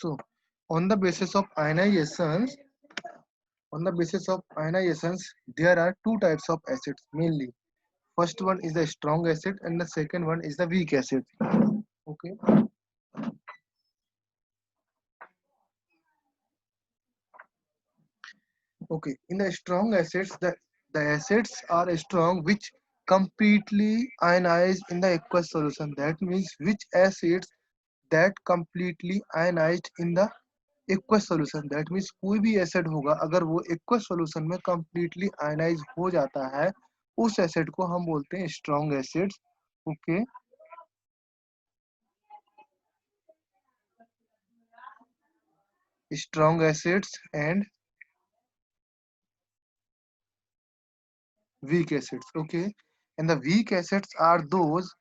So, on the basis of ionizations, there are two types of acids mainly. First one is the strong acid, and the second one is the weak acid. Okay. Okay. In the strong acids, the acids are strong which completely ionize in the aqueous solution. That means which acids that completely ionized in the aqueous solution that means कोई भी acid होगा अगर वो aqueous solution में completely ionise हो जाता है उस एसिड को हम बोलते हैं strong acids. Okay. Strong acids and weak acids. Okay. And the weak acids are those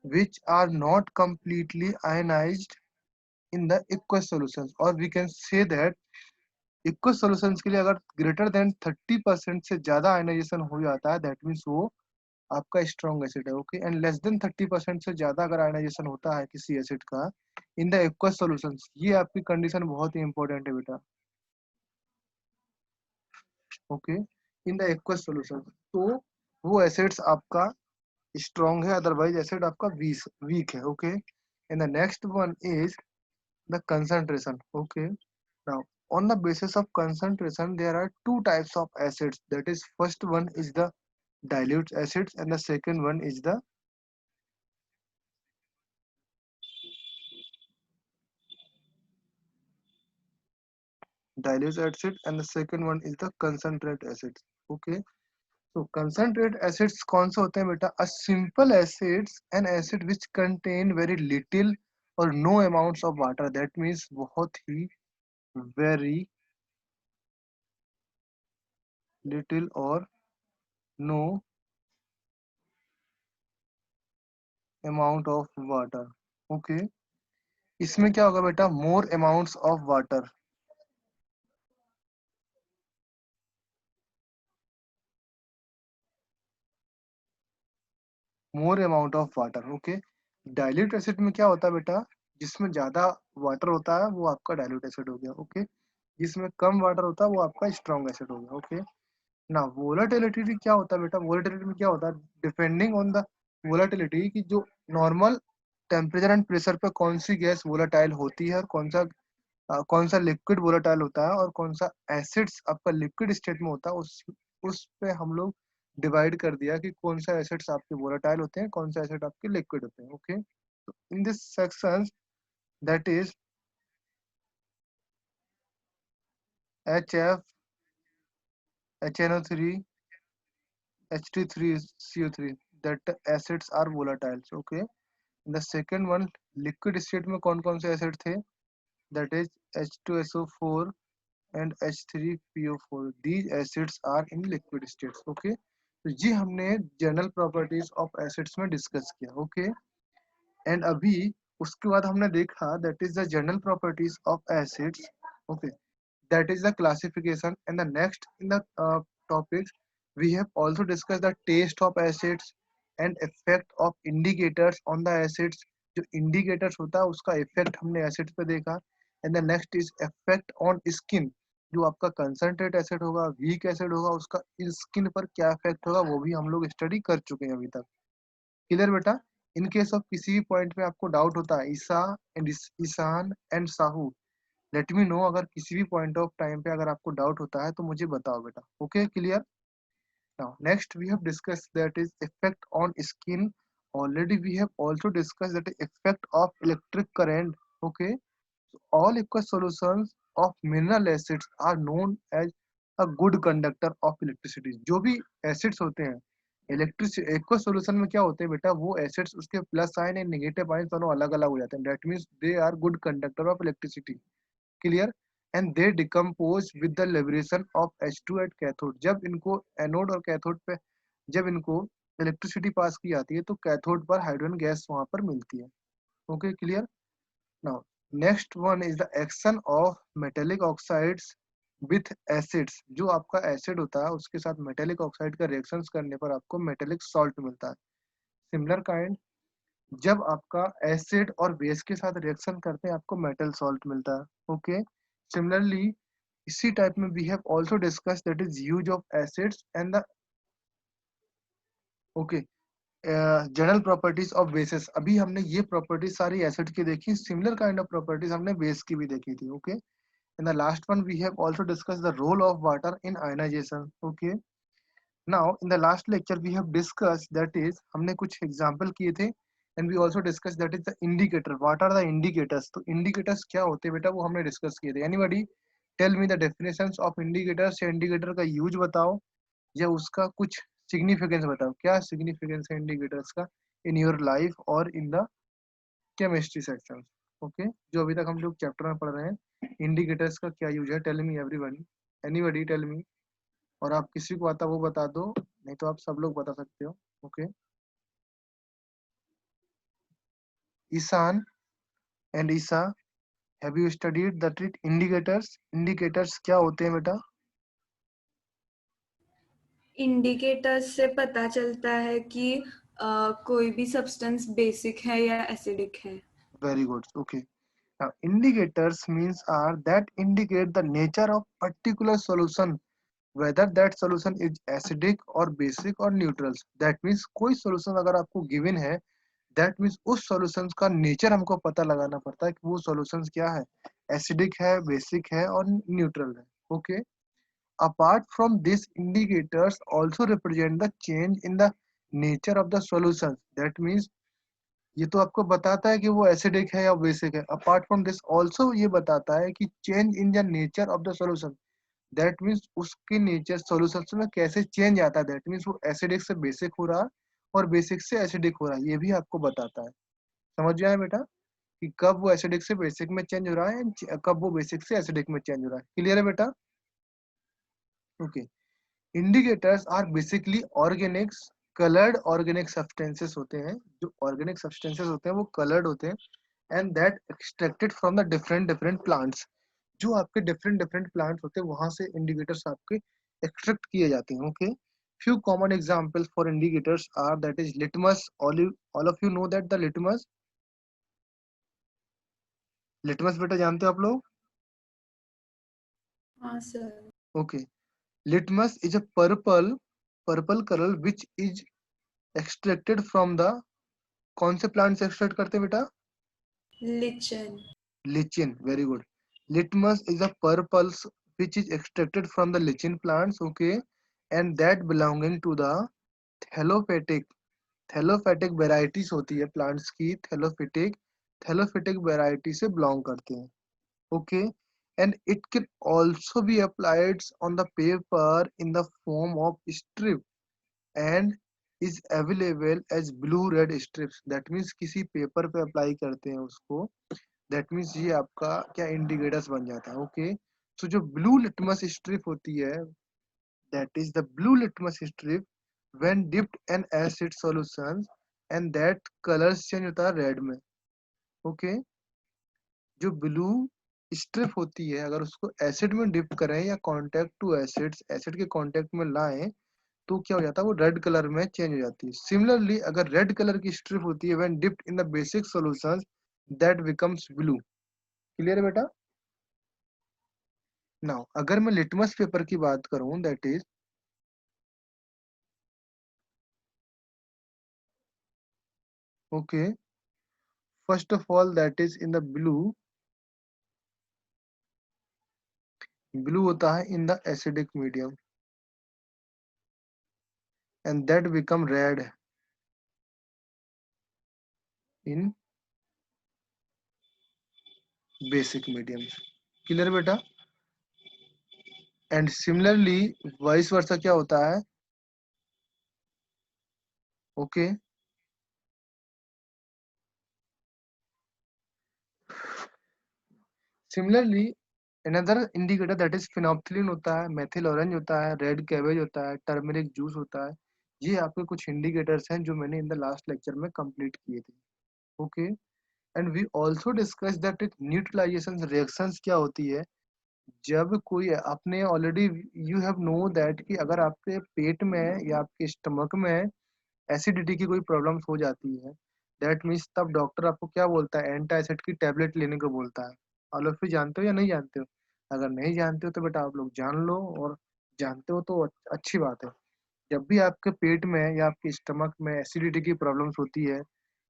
which are not completely ionized in the aqueous solutions, or we can say that aqueous solutions के लिए अगर greater than 30% से ज्यादा ionization हो जाता है that means वो आपका स्ट्रॉन्ग एसिड है. ओके. एंड लेस देन 30% से ज्यादा अगर आयनाइजेशन होता है किसी एसिड का इन द एक्वस सॉल्यूशंस, ये आपकी कंडीशन बहुत ही इंपॉर्टेंट है बेटा. Okay. In the aqueous solutions तो वो एसिड्स आपका स्ट्रॉन्ग है, अदरवाइज एसिड आपका वीक है. Okay. And the next one is the concentration. Okay. Now on the basis of concentration there are two types of acids, that is first one is the dilute acids and the second one is the dilute acid and the second one is the concentrate acids. Okay. So concentrate acids कौन से होते हैं बेटा? A simple acids an acid which contain very little or no amounts of water. That means बहुत ही very little or no amount of water. Okay. इसमें क्या होगा बेटा? More amounts of water. More amount of water. Okay. Dilute acid में क्या होता है बेटा? जिसमें ज्यादा वाटर होता है वो आपका डाइल्यूट एसिड हो गया. ओके. जिसमें कम वाटर होता है वो आपका स्ट्रॉन्ग एसिड हो गया. ओके. ना वोलेटिलिटी क्या होता है बेटा? वोलेटिलिटी में क्या होता है? डिपेंडिंग ऑन द वोलेटिलिटी की जो नॉर्मल टेम्परेचर एंड प्रेशर पे कौन सी गैस वोलेटाइल होती है और कौन सा लिक्विड वोलेटाइल होता है और कौन सा एसिड्स आपका लिक्विड स्टेट में होता है, उस पे हम लोग डिवाइड कर दिया कि कौन सा एसिड्स आपके वोलेटाइल होते हैं, कौन सा एसिड आपके लिक्विड होते हैं. Okay. In this section that is HF, HNO3, H2CO3, that acids are volatiles. Okay. The second one, liquid state में कौन कौन से एसिड थे? That is H2SO4 and H3PO4. These acids are in liquid states. Okay. तो ये हमने general properties of acids में discuss किया. ओके. एंड अभी उसके बाद हमने देखा that is the general properties of acids. Okay. That is the classification. And the next in the topics we have also discussed the taste of acids and effect of indicators on the acids. जो indicators होता है उसका effect हमने acids पे देखा. and the next is effect on skin. जो आपका concentrate acid होगा, वीक एसिड होगा, उसका स्किन पर क्या इफेक्ट होगा वो भी हम लोग स्टडी कर चुके हैं अभी तक. क्लियर बेटा? इन केस ऑफ किसी भी पॉइंट पे आपको डाउट होता है, Ishan and Sahu, let me know. अगर किसी भी पॉइंट ऑफ टाइम पे अगर आपको डाउट होता है तो मुझे बताओ बेटा. Okay. Clear? Now, next we have discussed that is effect on skin. Already we have also discussed that effect of electric current. Okay. So all aqueous solutions of mineral acids are known as a good conductor of electricity. जो भी acids होते हैं electric aqueous solution में क्या होते हैं बेटा? वो एसिड्स उसके plus sign and negative ion दोनों अलग अलग हो जाते हैं. That means they are good conductor of electricity. Clear? And they decompose with the liberation of H2 at cathode. जब इनको एनोड और कैथोड पे जब इनको इलेक्ट्रिसिटी पास की जाती है तो कैथोड पर हाइड्रोजन गैस वहां पर मिलती है. Okay. Clear? Now next one is the action of metallic oxides with acids. जो आपका एसिड होता है उसके साथ मेटेलिक ऑक्साइड का रिएक्शंस करने पर आपको मेटेलिक सॉल्ट मिलता है. सिमिलर काइंड जब आपका एसिड और बेस के साथ रिएक्शन करते हैं आपको मेटल सॉल्ट मिलता है। ओके, सिमिलरली इसी टाइप में we have also discuss that is use of acids and the okay general properties of bases. अभी हमने ये प्रॉपर्टीज सारी एसिड की देखी, सिमिलर काइंड ऑफ प्रॉपर्टीज हमने बेस की भी देखी थी। Okay, in the last one we have also discuss the role of water in ionisation. Okay, now in the last lecture we have discuss that is हमने कुछ example किए थे and we also discuss that is the indicator. What are the indicators? तो indicators क्या होते हैं बेटा, वो हमने डिस्कस किए थे। Anybody tell me the definitions of indicators, या इंडिकेटर का यूज बताओ या उसका कुछ सिग्निफिकेंस बताओ। क्या सिग्निफिकेंस है इंडिकेटर्स का इन योर लाइफ और in the chemistry section? Okay, जो अभी तक हम लोग चैप्टर में पढ़ रहे हैं, इंडिकेटर्स का क्या यूज है? Tell me everyone, anybody tell me. और आप किसी को आता वो बता दो, नहीं तो आप सब लोग बता सकते हो। Okay, Ishan and Isa, have you studied the treat indicators? Indicators क्या होते हैं बेटा? इंडिकेटर्स से पता चलता है कि कोई भी सब्सटेंस बेसिक है या एसिडिक है। Very good. Okay, now indicators means are that indicate the nature of particular solution, whether that solution is acidic or basic or neutral। that means कोई solution अगर आपको given है, that means उस solutions का nature हमको पता लगाना पड़ता है कि वो solutions क्या है, acidic है, basic है और neutral है। okay, apart from this, indicators also represent the change in the nature of the solution। that means ये तो आपको बताता है कि वो एसिडिक है या बेसिक है। अपार्ट फ्रॉम दिस ऑल्सो ये बताता है कि change in the nature of the solution. That means उसकी नेचर सॉल्यूशन में कैसे चेंज आता है। दैट मीन्स वो एसिडिक से बेसिक हो रहा है और बेसिक से एसिडिक हो रहा है, ये भी आपको बताता है। समझ जाए बेटा कि कब वो एसिडिक से बेसिक में चेंज हो रहा है and कब वो बेसिक से एसिडिक में चेंज हो रहा है। क्लियर है बेटा? Okay, indicators are basically organics, coloured organic substances होते हैं। जो ऑर्गेनिक सब्सटेंसेस होते हैं वो कलर्ड होते हैं and that extracted from the different different plants. जो आपके डिफरेंट डिफरेंट प्लांट्स होते हैं वहां से इंडिकेटर्स आपके एक्सट्रैक्ट किए जाते हैं। Okay, few common examples for indicators are that is litmus। all of you know that the litmus बेटा जानते हो आप लोग? हाँ sir. Okay, litmus is a purple color which is extracted from the कौन से प्लांट से एक्सट्रैक्ट करते हैं बेटा? Lichen. lichen, very good। litmus is a purples which is extracted from the lichen plants। okay, and that belonging to the thallophytic. Thallophytic varieties होती है plants की, थैलोफिटिक, थैलोफिटिक variety से बिलोंग करते हैं। Okay, and it can also be applied on the paper in the form of strip and is available as blue red strips. That means किसी paper पे apply करते हैं उसको, दैट मीन्स ये आपका क्या इंडिकेटर्स बन जाता है। ओके, सो जो ब्लू लिटमस स्ट्रिप होती है, that is the blue litmus strip when dipped in acid solutions and that colours change होता है रेड में। ओके, जो ब्लू स्ट्रिप होती है अगर उसको एसिड में डिप करें या कांटेक्ट टू एसिड्स, एसिड के कांटेक्ट में लाएं, तो क्या हो जाता है वो रेड कलर में चेंज हो जाती है। सिमिलरली अगर रेड कलर की स्ट्रिप होती है when dipped in the basic solutions, that becomes blue. Clear है बेटा? नाउ अगर मैं लिटमस पेपर की बात करूं, that is okay, first of all that is in the blue, blue होता है in the acidic medium and that become red in basic medium. Clear बेटा? एंड सिमिलरली वाइस वर्सा क्या होता है? Okay, similarly another indicator that is phenolphthalein होता है, methyl orange होता है, रेड कैबेज होता है, टर्मरिक जूस होता है। ये आपके कुछ इंडिकेटर्स हैं जो मैंने इन द लास्ट लेक्चर में कंप्लीट किए थे। Okay, and we also discuss that it neutralization reactions क्या होती है। जब कोई आपने already you have know that कि अगर आपके पेट में या आपके स्टमक में एसिडिटी की कोई प्रॉब्लम्स हो जाती है, दैट मीन्स तब डॉक्टर आपको क्या बोलता है, एंटा एसिड की टैबलेट लेने को बोलता है। ऑल ऑफ यू जानते हो या नहीं जानते हो? अगर नहीं जानते हो तो बेटा आप लोग जान लो, और जानते हो तो अच्छी बात है। जब भी आपके पेट में या आपके स्टमक में एसिडिटी की प्रॉब्लम्स होती है,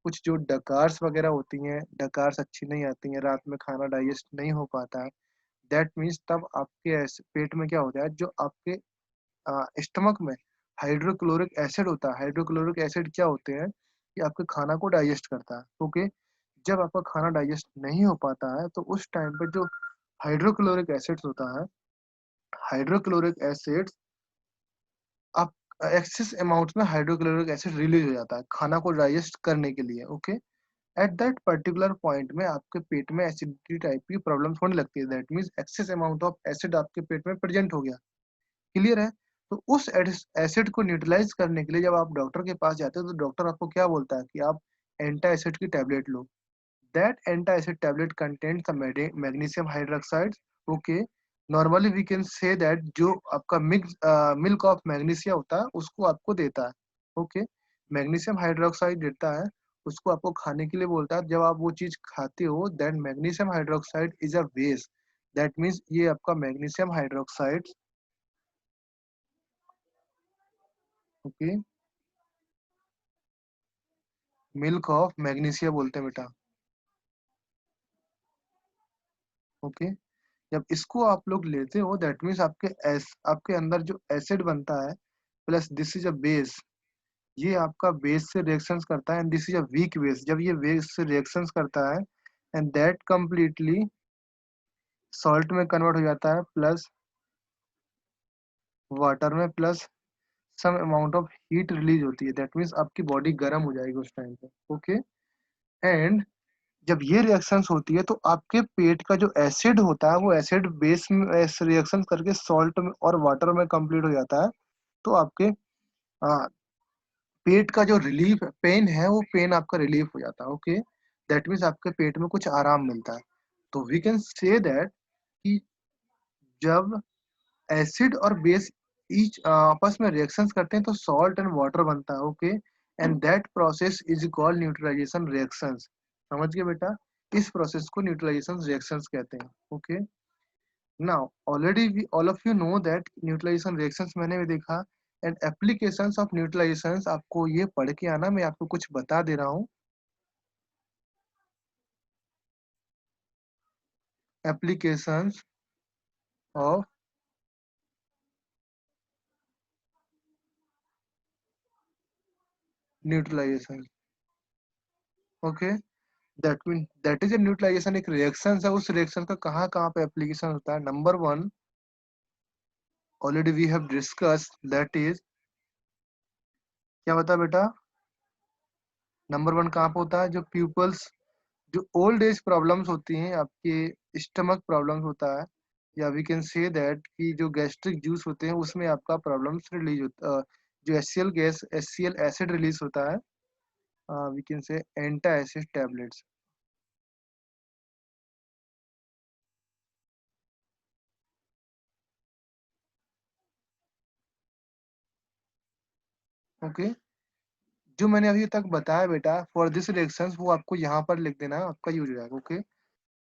कुछ जो डकारस वगैरह होती हैं, डकारस अच्छी नहीं आती हैं, रात में खाना डाइजेस्ट नहीं हो पाता है, दैट मीन्स तब आपके पेट में क्या होता है, जो आपके स्टमक में हाइड्रोक्लोरिक एसिड होता है। हाइड्रोक्लोरिक एसिड क्या होते हैं कि आपके खाना को डाइजेस्ट करता है। ओके, जब आपका खाना डाइजेस्ट नहीं हो पाता है तो उस टाइम पे जो हाइड्रोक्लोरिक एसिड्स होता है, हाइड्रोक्लोरिक एसिड्स आप एक्सेस अमाउंट में हाइड्रोक्लोरिक एसिड रिलीज हो जाता है खाना को डाइजेस्ट करने के लिए। Okay, at that particular point में आपके पेट में एसिडिटी टाइप की प्रॉब्लम्स होने लगती है। That means excess amount of acid आपके पेट में प्रेजेंट हो गया। क्लियर है? तो उस एसिड को न्यूट्रलाइज करने के लिए जब आप डॉक्टर के पास जाते हो तो डॉक्टर आपको क्या बोलता है कि आप एंटा एसिड की टैबलेट लो। That antacid tablet contains the magnesium hydroxide. Okay, normally we can say that जो आपका मिल्क ऑफ मैग्नीशिया होता है उसको आपको देता है। ओके, मैग्नीशियम हाइड्रोक्साइड देता है, उसको आपको खाने के लिए बोलता है। जब आप वो चीज खाते हो then magnesium hydroxide is a base. That means ये आपका magnesium hydroxide, okay, milk of magnesia बोलते हैं बेटा। ओके, जब इसको आप लोग लेते हो दैट मीन्स आपके अंदर जो एसिड बनता है plus this is a base, ये आपका बेस से रिएक्शंस करता है and this is a weak base. जब ये बेस से रिएक्शंस करता है एंड दैट कंप्लीटली सॉल्ट में कन्वर्ट हो जाता है प्लस वाटर में, plus some amount of heat release होती है। दैट मीन्स आपकी बॉडी गर्म हो जाएगी उस टाइम पे। ओके, एंड जब ये रिएक्शंस होती है तो आपके पेट का जो एसिड होता है वो एसिड बेस में रिएक्शन करके सॉल्ट में और वाटर में कंप्लीट हो जाता है। तो आपके आ, पेट का जो रिलीफ पेन है वो पेन आपका रिलीफ हो जाता है। ओके, दैट मीन्स आपके पेट में कुछ आराम मिलता है। तो वी कैन से दैट कि जब एसिड और बेस ईच आपस में रिएक्शंस करते हैं तो सॉल्ट एंड वाटर बनता है। Okay, and that process is called neutralization reactions. समझ गए बेटा? इस प्रोसेस को न्यूट्रलाइजेशन रिएक्शंस कहते हैं। Okay, now already we all of you know that neutralization reactions मैंने भी देखा। एंड एप्लीकेशंस ऑफ न्यूट्रलाइजेशंस आपको ये पढ़ के आना, मैं आपको कुछ बता दे रहा हूँ। Applications of neutralization. Okay, that mean that is a neutralization, एक रिएक्शन है। उस रिएक्शन का कहाँ कहाँ पे एप्लीकेशन होता है? Number one already we have discuss, that is क्या बता बेटा? नंबर वन कहाँ पे होता है? जो पीपल्स, जो ओल्ड एज प्रॉब्लम्स होती हैं, आपके स्टमक प्रॉब्लम्स होता है, या वी कैन से दैट कि जो गैस्ट्रिक जूस होते हैं उसमें आपका प्रॉब्लम्स रिलीज होता, जो HCL gas HCL acid release होता है, वी कैन से एंटा एसिड टैबलेट्स। ओके, जो मैंने अभी तक बताया बेटा फॉर दिस रिएक्शंस वो आपको यहाँ पर लिख देना है, आपका यूज हो जाएगा। ओके,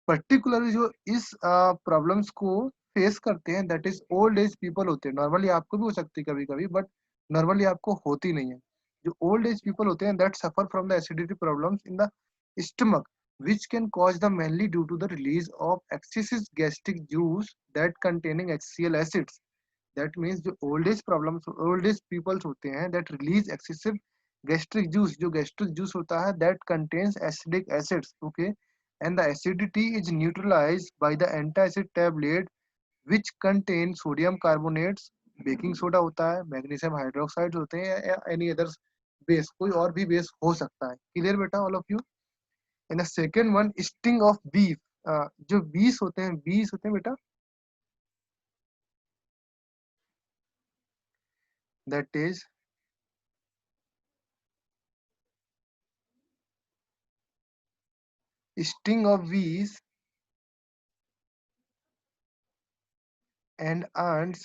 पर्टिकुलरली जो इस प्रॉब्लम्स को फेस करते हैं that is old age people होते हैं। नॉर्मली आपको भी हो सकती है कभी कभी, बट नॉर्मली आपको होती नहीं है। जो ओल्ड एज पीपल होते हैं that suffer from the acidity problems in the stomach which can cause the mainly due to the release of excessive gastric juice that containing HCl acids। That means जो old age problems old age peoples होते हैं that release excessive gastric juice, जो gastric juice होता है that contains acidic acids. Okay, and the acidity is neutralised by the antacid tablet which contain sodium carbonates. Baking soda होता है, magnesium hydroxide होते हैं, या एनी अदर बेस, कोई और भी बेस हो सकता है। क्लियर बेटा all of you? And the second one sting of beef. जो बीस होते हैं, बीस होते हैं बेटा, that is sting of bees and ants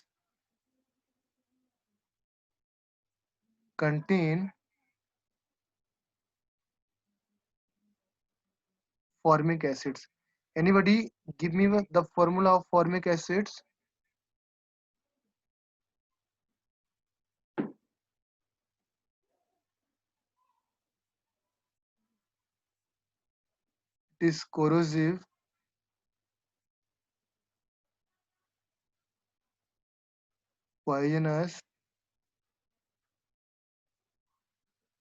contain formic acids. Anybody give me the formula of formic acids? It is corrosive, poisonous,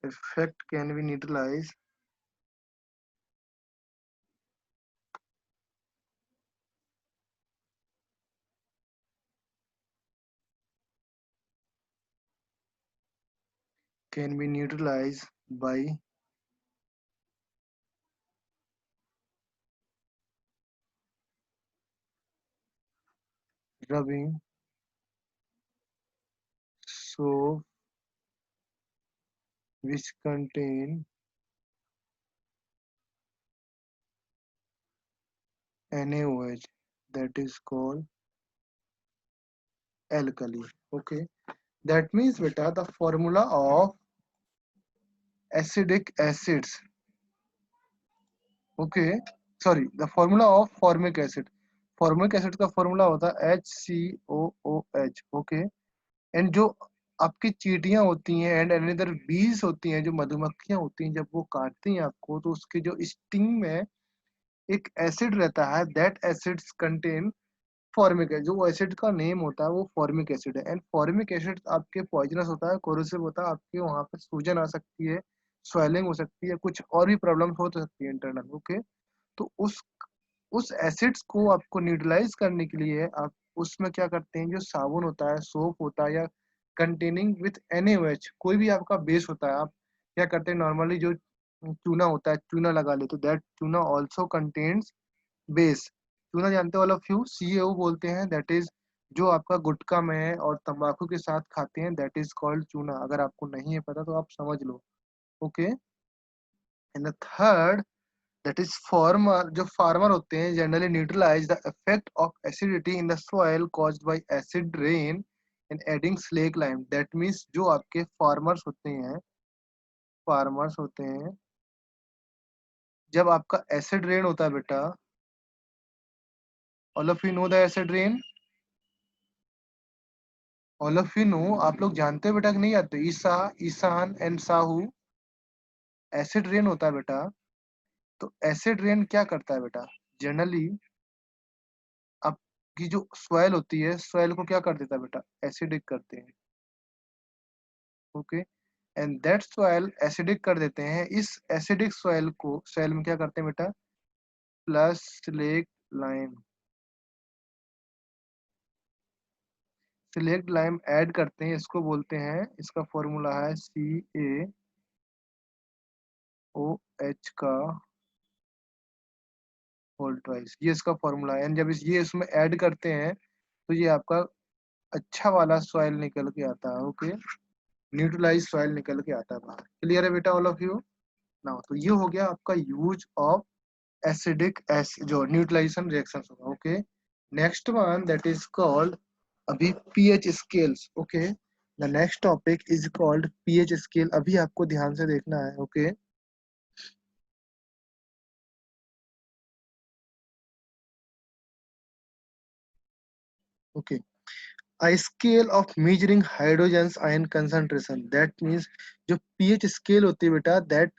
effect can be neutralized, can be neutralized by rubbing soap which contain NaOH, that is called alkali. Okay, that means beta the formula of acidic acids. Okay, sorry, the formula of formic acid. Formic acid का formula होता है HCOOH. Okay, and जो आपकी चींटियां होती हैं and another बीज होती हैं, जो मधुमक्खियां होती हैं, जब वो काटती हैं आपको तो उसके जो स्टिंग में एक एसिड रहता है, दैट एसिड्स कंटेन फॉर्मिक है, जो एसिड का नेम होता है वो फॉर्मिक एसिड है. एंड फॉर्मिक एसिड आपके पॉइजनस होता है, कोरोसिव होता है, आपके वहां पे सूजन आ सकती है, स्वेलिंग हो सकती है, कुछ और भी प्रॉब्लम हो सकती है इंटरनल. ओके, तो उस एसिड्स को आपको न्यूट्रलाइज करने के लिए आप उसमें क्या करते हैं, जो साबुन होता है, सोप होता है, या कंटेनिंग विथ NaOH कोई भी आपका बेस होता है, आप क्या करते हैं नॉर्मली, जो चूना होता है, चूना लगा लेते, दैट चूना ऑल्सो कंटेन्स बेस. चूना जानते हो ऑल ऑफ यू, CaO बोलते हैं, दैट इज जो आपका गुटखा में और तंबाकू के साथ खाते हैं, दैट इज कॉल्ड चूना. अगर आपको नहीं है पता तो आप समझ लो. Okay, and the third, that is farmer, जो farmer होते हैं generally neutralize the effect of acidity in the soil caused by acid rain and adding slake lime. That means जो आपके farmers होते हैं, जब आपका acid rain होता है बेटा, all of you know the acid rain, all of you know, आप लोग जानते हो बेटा कि नहीं जानते? Isa, Ishan and Sahu, acid rain होता है बेटा. तो एसिड रेन क्या करता है बेटा, जनरली आपकी जो सॉइल होती है, सॉइल को क्या कर देता है बेटा, एसिडिक करते हैं. Okay, and that soil acidic कर देते हैं. इस एसिडिक सॉइल में क्या करते हैं बेटा, plus slaked lime, slaked lime add करते हैं. इसको बोलते हैं, इसका फॉर्मूला है CaOH का होल ट्वाइस. ये इसका फॉर्मूला है. एंड जब ये इसमें ऐड करते हैं तो ये आपका अच्छा वाला सॉइल निकल के आता है. ओके, न्यूट्रलाइज सॉइल निकल के आता है बाहर. क्लियर है बेटा ऑल ऑफ यू? नाउ तो ये हो गया आपका यूज ऑफ एसिडिक जो न्यूट्रलाइजेशन रिएक्शन होगा. Okay, next one that is called अभी pH scales. Okay, the next topic is called pH scale. अभी आपको ध्यान से देखना है. Okay, okay, a scale of measuring hydrogen's ion concentration. That means जो pH scale होती है बेटा, that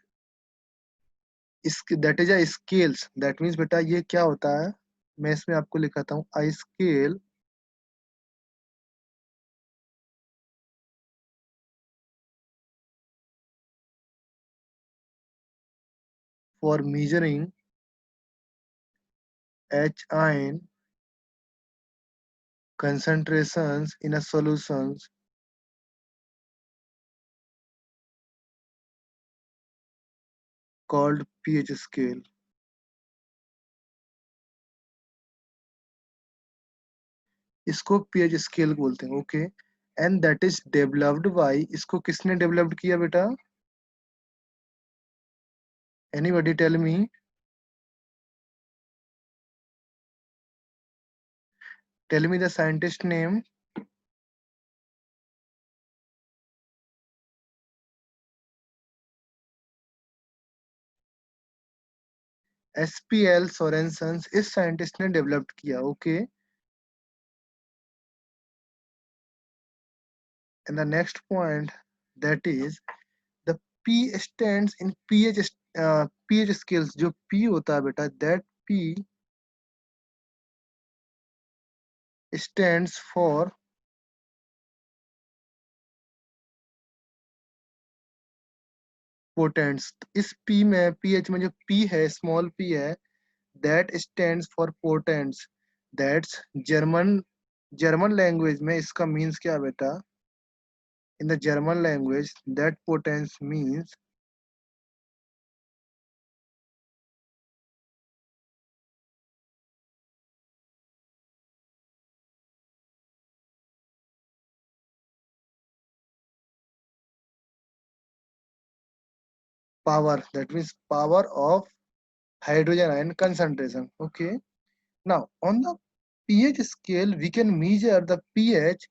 is a scales. That means बेटा ये क्या होता है, मैं इसमें आपको लिखाता हूँ, a scale for measuring H ion concentrations in a solutions called pH scale. इसको pH scale बोलते हैं. Okay, and that is developed by, इसको किसने डेवलप्ड किया बेटा, anybody tell me, tell me the scientist name. SPL Sorensen इस scientist ने develop किया. Okay. And the next point, that is the P stands in pH scales. जो P होता है बेटा, that P stands for potents. इस P में, pH में जो P है, small p है, that stands for potents. That's German language में इसका means क्या है बेटा? In the German language, that potents means power. That means power of hydrogen ion concentration. Okay. Now on the pH scale we can measure the pH.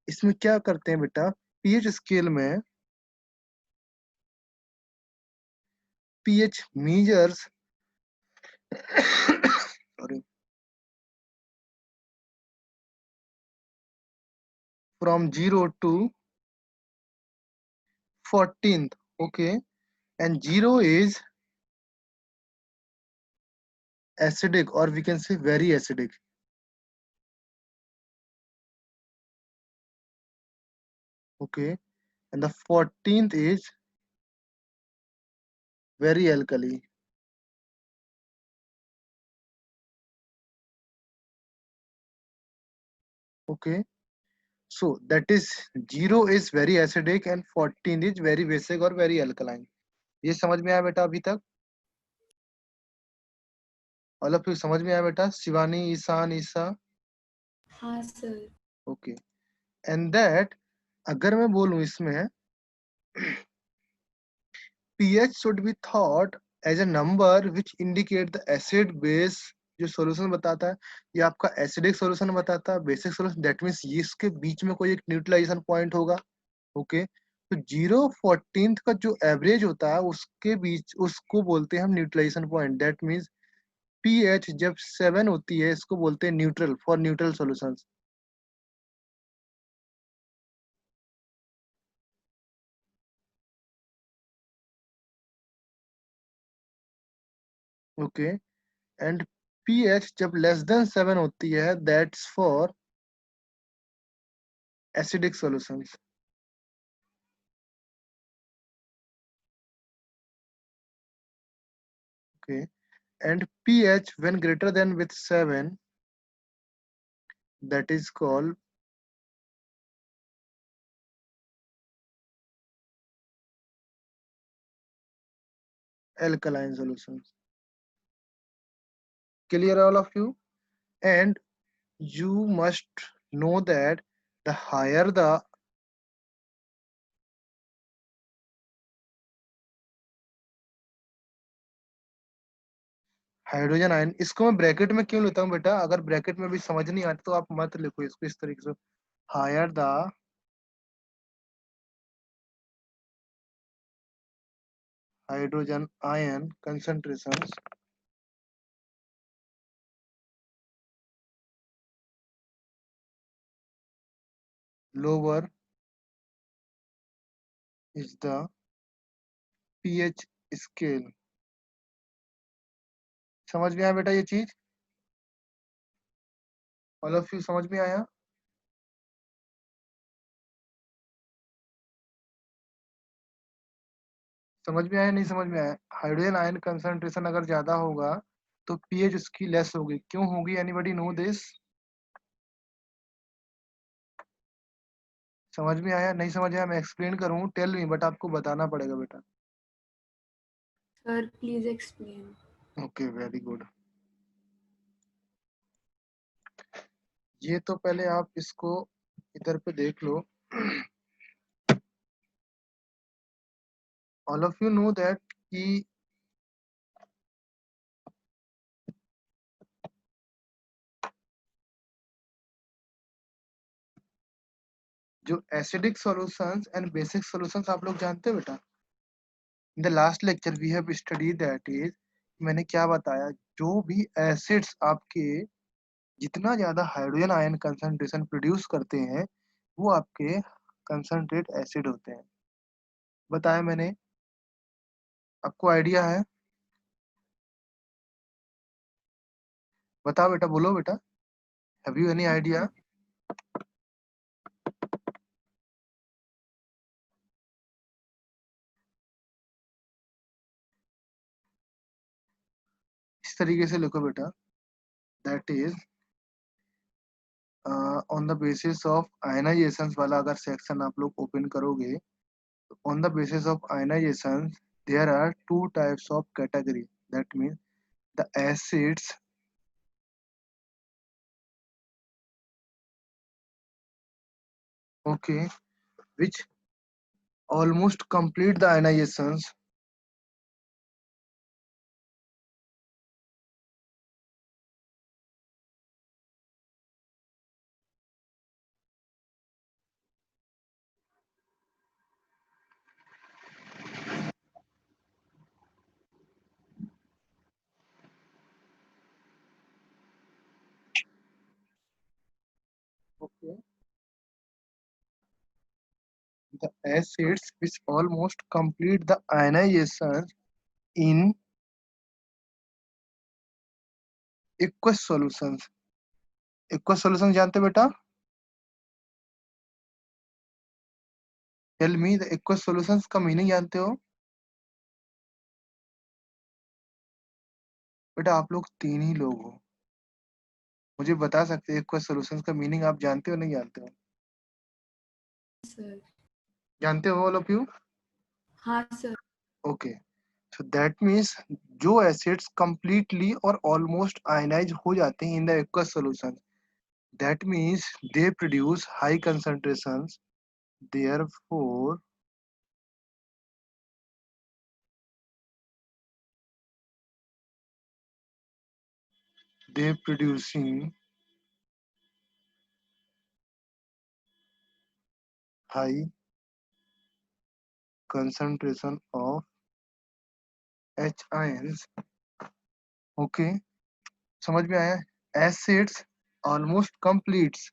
इसमें क्या करते हैं बेटा? pH scale में pH measures sorry, from 0 to 14th. Okay. And 0 is acidic, or we can say very acidic. Okay. And the 14th is very alkali. Okay. So that is 0 is very acidic and 14 is very basic or very alkaline. ये समझ में आया बेटा अभी तक? All of you समझ में आया बेटा? शिवानी, ईशान, ईसा? हाँ सर. ओके. एंड दैट, अगर मैं बोलूं इसमें pH should be thought as a number which indicate the acid base. जो सॉल्यूशन बताता है, ये आपका एसिडिक सॉल्यूशन बताता है, बेसिक सॉल्यूशन. दैट मींस ये इसके बीच में कोई एक न्यूट्रलाइजेशन पॉइंट होगा. ओके. तो 0-14 का जो एवरेज होता है उसके बीच, उसको बोलते हैं हम neutralization point. That means pH जब 7 होती है इसको बोलते हैं neutral, for neutral solutions. Okay. And pH जब लेस देन 7 होती है, that's for acidic solutions. Okay. And pH when greater than with 7, that is called alkaline solutions. Clear all of you? And you must know that the higher the hydrogen ion, इसको मैं bracket में क्यों लेता हूँ बेटा? अगर bracket में भी समझ नहीं आती तो आप मत लिखो इसको इस तरीके से. Higher the hydrogen ion concentration, lower is the pH scale. समझ में आया बेटा ये चीज? ऑल ऑफ यू समझ में आया? समझ में आया नहीं समझ में आया? हाइड्रोजन आयन कंसंट्रेशन अगर ज्यादा होगा तो पीएच उसकी लेस होगी. क्यों होगी? Anybody know this? समझ में आया नहीं समझ आया? मैं एक्सप्लेन करूँ, टेल मी, बट आपको बताना पड़ेगा बेटा. Sir please explain. Okay, very good. ये तो पहले आप इसको इधर पे देख लो. All of you know that कि जो acidic solutions and basic solutions आप लोग जानते हो बेटा? In the last lecture we have study that is मैंने क्या बताया, जो भी एसिड्स आपके जितना ज्यादा हाइड्रोजन आयन कंसंट्रेशन प्रोड्यूस करते हैं वो आपके कंसंट्रेट एसिड होते हैं। बताया मैंने, आपको आइडिया है? बताओ बेटा, बोलो बेटा, हैव यू एनी आइडिया? इस तरीके से लिखो बेटा, that is on the basis of ionization वाला अगर सेक्शन आप लोग ओपन करोगे, on the basis of ionization there are two types of category, that means the acids okay which almost complete the ionizations okay, the acids which almost complete the ionization in aqueous solutions। aqueous solution जानते हो बेटा? Tell me the aqueous solutions का meaning जानते हो? बेटा आप लोग तीन ही लोग हो, मुझे बता सकते हो aqueous solutions का मीनिंग आप जानते हो नहीं जानते हो? सर। जानते हो ऑल ऑफ यू? हाँ sir. Okay, so that means जो एसिड्स completely और almost आयनाइज हो जाते हैं in the aqueous solution, that means they produce high concentrations, therefore they producing high concentration of H ions। Okay, समझ में आया? Acids almost completes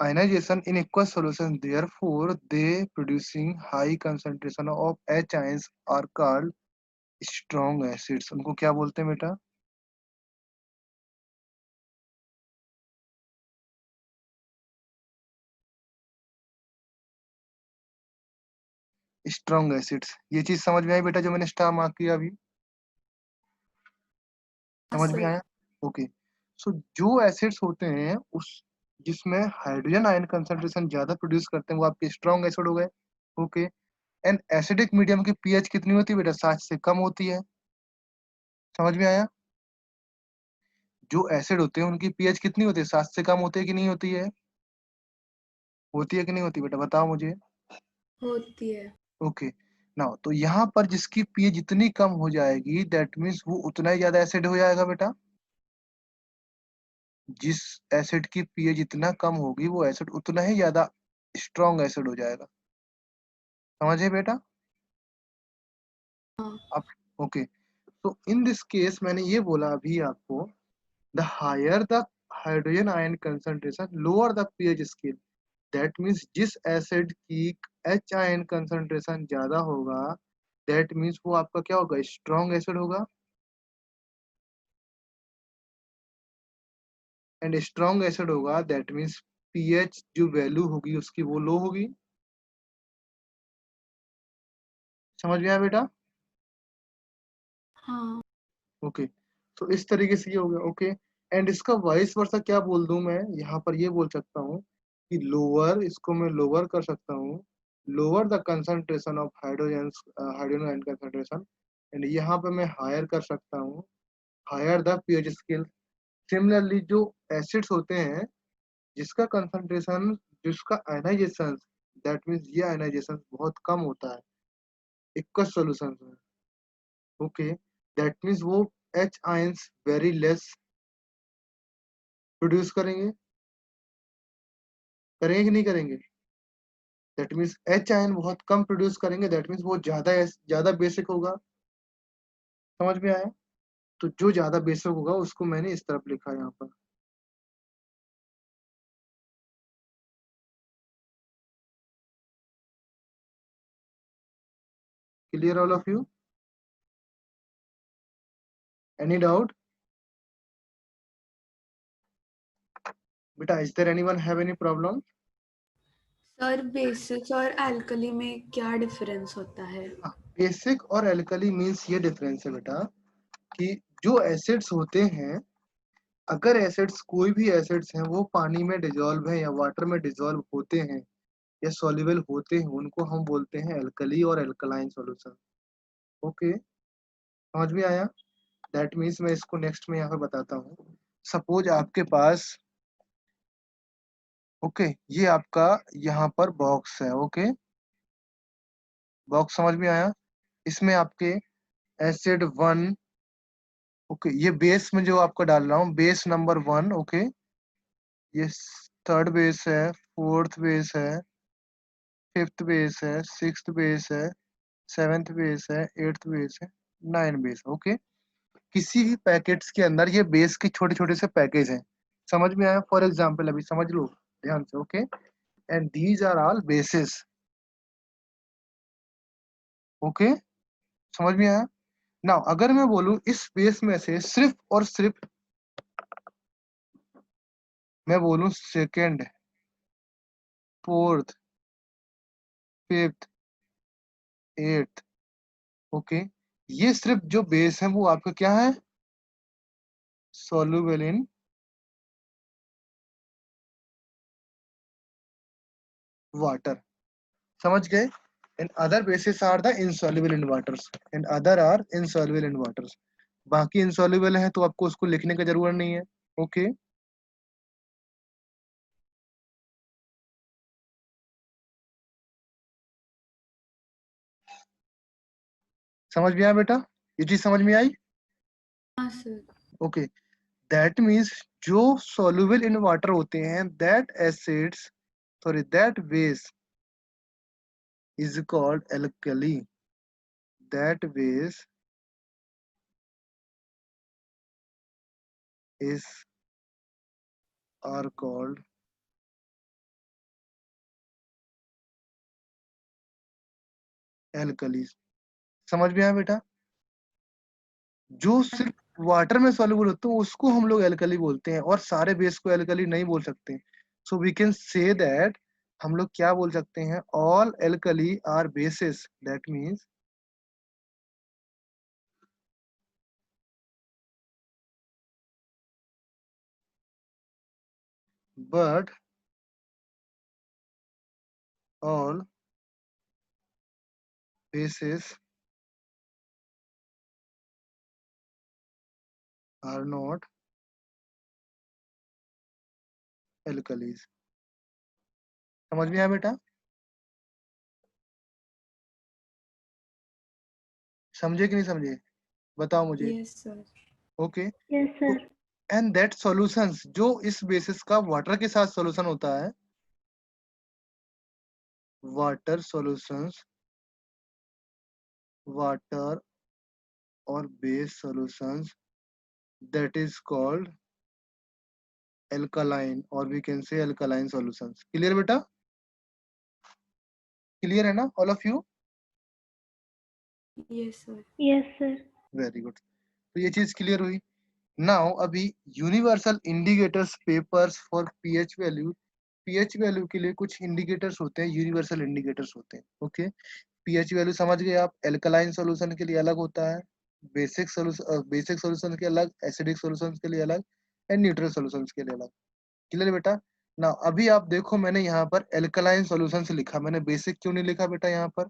ionization in aqueous solution, therefore they producing high concentration of H ions are called strong acids। उनको क्या बोलते हैं बेटा? Strong acids. ये चीज समझ में आई बेटा जो मैंने स्टार मार्क किया अभी? हाँ समझ में सर। आया? ओके, सो जो एसिड्स होते हैं उस जिसमें हाइड्रोजन आयन कंसंट्रेशन ज्यादा प्रोड्यूस करते हैं वो आपके स्ट्रॉन्ग एसिड हो गए। ओके, एंड एसिडिक मीडियम की पीएच कितनी होती है बेटा? 7 से कम होती है। समझ में आया? जो एसिड होते हैं उनकी पीएच कितनी होती है? 7 से कम होती है कि नहीं होती है? होती है कि नहीं होती बेटा, बताओ मुझे। होती है। ओके, नाउ तो यहाँ पर जिसकी पीएच जितनी कम हो जाएगी दैट मीन्स वो उतना ही ज्यादा एसिड हो जाएगा बेटा। जिस एसिड की पीएच जितना कम होगी वो एसिड उतना ही ज्यादा स्ट्रॉन्ग एसिड हो जाएगा। समझे बेटा हाँ। आप? ओके, तो इन दिस केस मैंने ये बोला अभी आपको, the higher the hydrogen ion concentration lower the pH scale. That means जिस एसिड की एच आयन कंसंट्रेशन ज्यादा होगा दैट मीन्स वो आपका क्या होगा? स्ट्रॉन्ग एसिड होगा। एंड स्ट्रॉन्ग एसिड होगा दैट मीन्स पीएच जो वैल्यू होगी उसकी वो लो होगी। समझ में आया बेटा? हाँ। ओके, तो इस तरीके से ये हो गया। ओके, एंड इसका वाइस वर्सा क्या बोल दूं मैं यहाँ पर? ये बोल सकता हूँ कि लोअर, इसको मैं लोअर कर सकता हूँ, lower the concentration of hydrogen, hydrogen ion concentration. And यहाँ पे मैं हायर कर सकता हूँ, higher the pH scale. Similarly जो एसिड्स होते हैं जिसका कंसंट्रेशन, जिसका आयनाइजेशन, दैट मीन्स ये आयनाइजेशन बहुत कम होता है एक्वस सॉल्यूशंस में। ओके, दैट मीन्स वो H ions very less produce करेंगे। करेंगे कि नहीं करेंगे? दैट मीन्स एच आयन बहुत कम प्रोड्यूस करेंगे, दैट मीन्स वो ज्यादा ज्यादा बेसिक होगा। समझ में आया? तो जो ज्यादा बेसिक होगा उसको मैंने इस तरफ लिखा यहाँ पर। Clear all of you? Any doubt? बेटा, is there anyone have any problem? Sir basics और एल्कली में क्या डिफरेंस होता है? बेसिक और एल्कली मीन्स ये डिफरेंस है बेटा कि जो एसिड्स होते हैं, अगर एसिड्स कोई भी एसिड्स हैं वो पानी में डिजोल्व है या वाटर में डिजोल्व होते हैं या सॉल्युबल होते हैं, उनको हम बोलते हैं एल्कली और एल्कलाइन सॉल्यूशन। ओके, समझ में आया? दैट मीन्स मैं इसको नेक्स्ट में यहाँ पे बताता हूँ। सपोज आपके पास, ओके, ये आपका यहाँ पर बॉक्स है। ओके, बॉक्स समझ में आया? इसमें आपके एसिड 1, ओके, ये बेस में जो आपको डाल रहा हूँ, बेस नंबर 1, ओके, ये थर्ड बेस है, फोर्थ बेस है, फिफ्थ बेस है, सिक्स्थ बेस है, सेवेंथ बेस है, एट्थ बेस है, नाइन बेस। ओके, किसी भी पैकेट्स के अंदर ये बेस के छोटे छोटे से पैकेज हैं। समझ में आया? फॉर एग्जाम्पल अभी समझ लो ध्यान से। Okay, and these are all bases. Okay, समझ में आया? नाउ अगर मैं बोलूं इस बेस में से सिर्फ और सिर्फ मैं बोलूं second, fourth, fifth, eighth, okay, ये सिर्फ जो बेस है वो आपका क्या है? Soluble in water. समझ गए? And other bases are the insoluble in waters, and other are insoluble in waters. बाकी इनसॉल्युबल है तो आपको उसको लिखने की जरूरत नहीं है। ओके, समझ में आया बेटा? ये चीज समझ में आई? हाँ सर। ओके, दैट मीन्स जो सॉल्युबल इन वाटर होते हैं, that acids, sorry, that base is called alkali. That base is are called alkalis. समझ में आया बेटा? जो सिर्फ वाटर में सॉल्युबल होते हैं उसको हम लोग एल्कली बोलते हैं, और सारे बेस को एल्कली नहीं बोल सकते। So we can say that, हम लोग क्या बोल सकते हैं? All alkali are bases. That means but all bases are not alkalis। समझ में आया बेटा? समझे कि नहीं समझे? बताओ मुझे। Yes sir. ओके, यस तो सर। एंड दैट सॉल्यूशंस, जो इस बेसिस का वाटर के साथ सॉल्यूशन होता है, वाटर सॉल्यूशंस, वाटर और base solutions, that is called alkaline, और we can say alkaline solutions. Clear बेटा? क्लियर है ना all of you? Yes sir. Yes sir. Very good, तो ये चीज क्लियर हुई। नाउ अभी universal indicators papers for pH value. PH value के लिए कुछ इंडिकेटर्स होते हैं, यूनिवर्सल इंडिकेटर्स होते हैं। ओके, पीएच वैल्यू समझ गए आप? एल्कलाइन सॉल्यूशन के लिए अलग होता है, बेसिक सॉल्यूशन के अलग, एसिडिक सॉल्यूशन के लिए अलग, एंड न्यूट्रल सॉल्यूशन के लिए अलग। क्लियर बेटा? ना अभी आप देखो, मैंने यहाँ पर एल्कलाइन सॉल्यूशन लिखा, मैंने बेसिक क्यों नहीं लिखा बेटा? यहाँ पर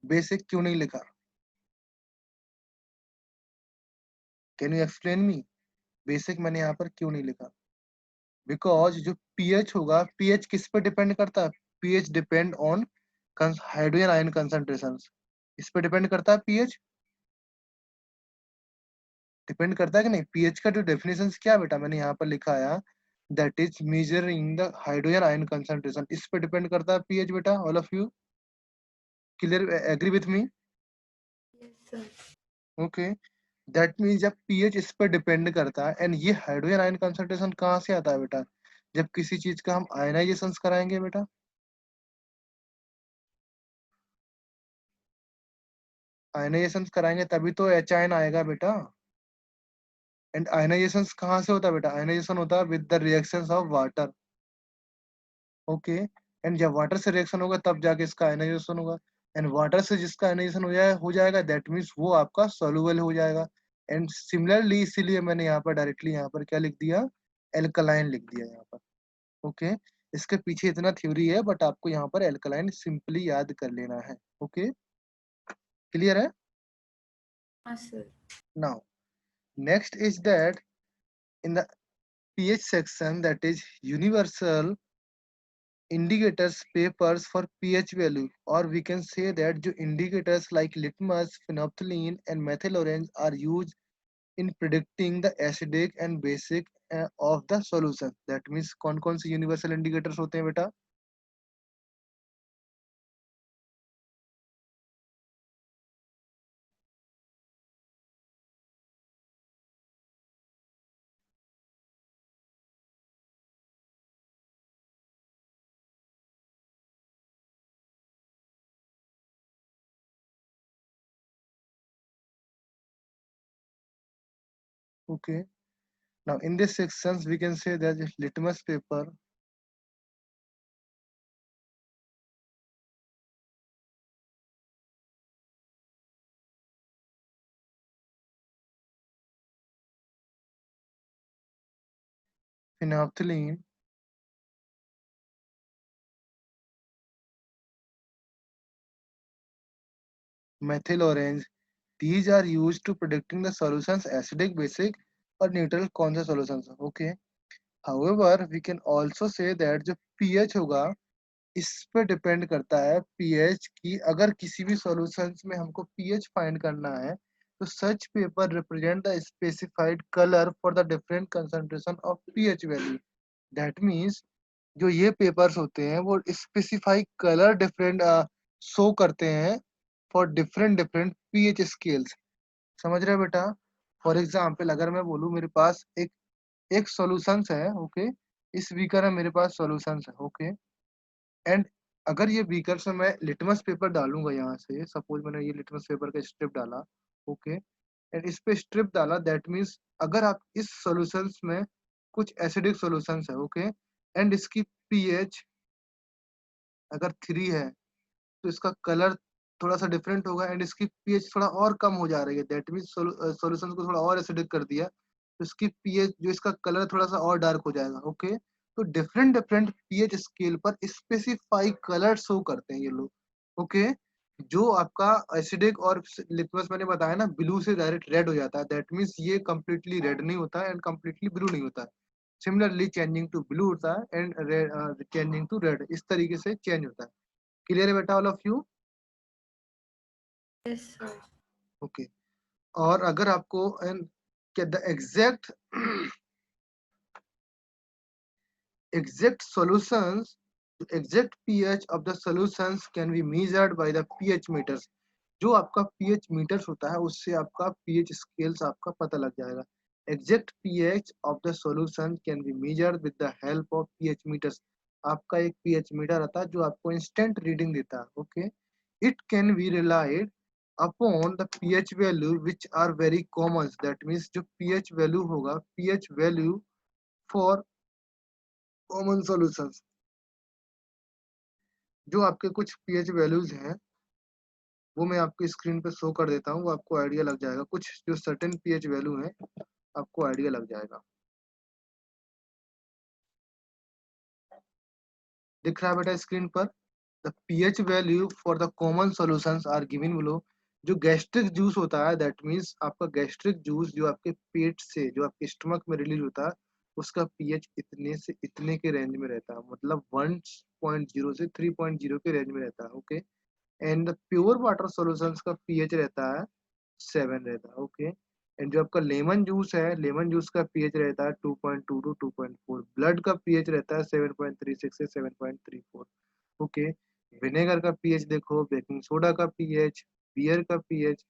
बेसिक क्यों नहीं लिखा? Can you explain me? Basic मैंने यहाँ पर क्यों नहीं लिखा? बिकॉज जो पीएच होगा, पीएच किस पे डिपेंड करता है? PH depend on hydrogen ion concentration. इस पे डिपेंड करता है पीएच, डिपेंड करता है कि नहीं? पीएच का जो डेफिनेशन क्या है बेटा, मैंने यहाँ पर लिखा है, that is measuring the hydrogen ion concentration. इस पे डिपेंड करता है पीएच बेटा, all of you clear, agree with me? Sir. Okay, that means जब पीएच इस पर डिपेंड करता है। एंड ये हाइड्रोजन आयन कंसंट्रेशन कहाँ से आता है बेटा? जब किसी चीज का हम आयनाइजेशन कराएंगे बेटा, आयनाइजेशन कराएंगे तभी तो एच आयन आएगा बेटा। एंड आयनाइजेशन कहाँ से होता है बेटा? आयनाइजेशन होता है with the reactions of water. Okay, and जब वाटर से रिएक्शन होगा तब जाके इसका आयनाइजेशन होगा। एंड वाटर से जिसका आयनाइजेशन हो जाएगा दैट मीन्स वो आपका सोल्यूबल हो जाएगा। एंड सिमिलरली इसीलिए मैंने यहाँ पर डायरेक्टली यहाँ पर क्या लिख दिया? एल्कलाइन लिख दिया यहाँ पर। ओके, इसके पीछे इतना थ्योरी है बट आपको यहाँ पर एल्कलाइन सिंपली याद कर लेना है। ओके, क्लियर है? हाँ sir. Now next is that in the pH section, that is universal indicators papers for pH value, or we can say that जो indicators like litmus, phenolphthalein and methyl orange are used in predicting the acidic and basic of the solution. That means कौन कौन से universal indicators होते हैं बेटा? Okay, now in this sections we can say that litmus paper, phenolphthalein, methyl orange, these are used to predicting the solutions acidic, basic और neutral कौन से solutions हैं. Okay, however we can also say that जो pH होगा इस पे depend करता है पीएच की। अगर किसी भी सॉल्यूशंस में हमको पीएच फाइंड करना है तो such paper represent the specified colour for the different concentration of pH value. That means जो ये पेपर्स होते हैं वो स्पेसिफाई कलर डिफरेंट शो करते हैं for different different pH scales. समझ रहे हो बेटा? फॉर एग्जाम्पल अगर मैं बोलूँ मेरे पास एक एक सॉल्यूशंस है। ओके, इस बीकर में मेरे पास सॉल्यूशंस है। ओके, एंड अगर ये बीकर से मैं लिटमस पेपर डालूंगा यहाँ से, सपोज मैंने ये लिटमस पेपर का स्ट्रिप डाला। ओके, एंड इस पे स्ट्रिप डाला दैट मीन्स अगर आप इस सॉल्यूशंस में कुछ एसिडिक सॉल्यूशंस है। ओके, एंड इसकी पीएच अगर 3 है तो इसका कलर थोड़ा सा डिफरेंट होगा एंड इसकी पीएच थोड़ा और कम हो जा रही है। दैट मीन्स सॉल्यूशन को थोड़ा और एसिडिक कर दिया तो इसकी पीएच जो इसका कलर थोड़ा सा और डार्क हो जाएगा। ओके, तो डिफरेंट डिफरेंट पीएच स्केल पर स्पेसिफाई कलर शो करते हैं ये लोग। ओके, जो आपका एसिडिक और लिटमस मैंने बताया ना ब्लू से डायरेक्ट रेड हो जाता है, दैट मीन्स ये कंप्लीटली रेड नहीं होता है एंड कंप्लीटली ब्लू नहीं होता है। सिमिलरली चेंजिंग टू ब्लू होता है एंड चेंजिंग टू रेड, इस तरीके से चेंज होता है। क्लियर है बेटा all of you? Yes sir. Okay, और अगर आपको the exact exact solutions, the exact pH of the solutions can be measured by the pH meters. जो आपका pH meters होता है उससे आपका pH scales आपका पता लग जाएगा। Exact pH of the solution can be measured with the help of pH meters. आपका एक pH meter आता है जो आपको instant reading देता है। Okay, it can be relied upon the pH value which are very common. That means जो pH value होगा, pH value for common solutions, जो आपके कुछ पीएच वैल्यूज हैं वो मैं आपको स्क्रीन पे शो कर देता हूँ, वो आपको आइडिया लग जाएगा। कुछ जो सर्टेन पीएच वैल्यू है आपको आइडिया लग जाएगा। दिख रहा है बेटा स्क्रीन पर? The pH value for the common solutions are given below. जो गैस्ट्रिक जूस होता है दैट मीन्स आपका गैस्ट्रिक जूस जो आपके पेट से जो आपके स्टमक में रिलीज होता है उसका पीएच इतने से इतने के रेंज में रहता है, मतलब 1.0 से 3.0 के रेंज में रहता है। Okay, and the pure water solutions का पीएच रहता है 7 रहता है। ओके, एंड जो आपका लेमन जूस है, लेमन जूस का पीएच रहता है 2.2 टू 2.4। ब्लड का पीएच रहता है 7.36 से 7.34। ओके, विनेगर का पीएच देखो, बेकिंग सोडा का पीएच, बियर का पीएच,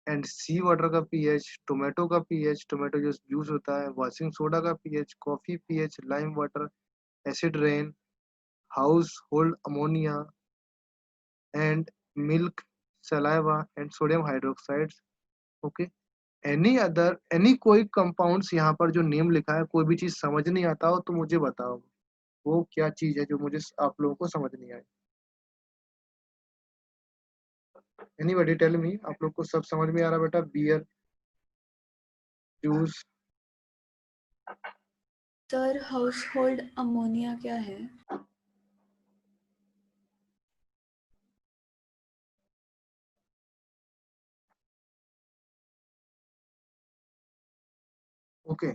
एंड सी वाटर का पीएच, टोमेटो का पीएच, टोमेटो जो जूस होता है, वॉशिंग सोडा का pH, coffee pH, lime water, acid rain, house hold ammonia and milk, saliva and sodium hydroxide. Okay, any कोई compounds यहाँ पर जो नेम लिखा है, कोई भी चीज समझ नहीं आता हो तो मुझे बताओ वो क्या चीज है जो मुझे आप लोगों को समझ नहीं आए। एनीबॉडी टेल मी, आप लोग को सब समझ में आ रहा बेटा? Beer, juice. Sir household ammonia क्या है? Okay,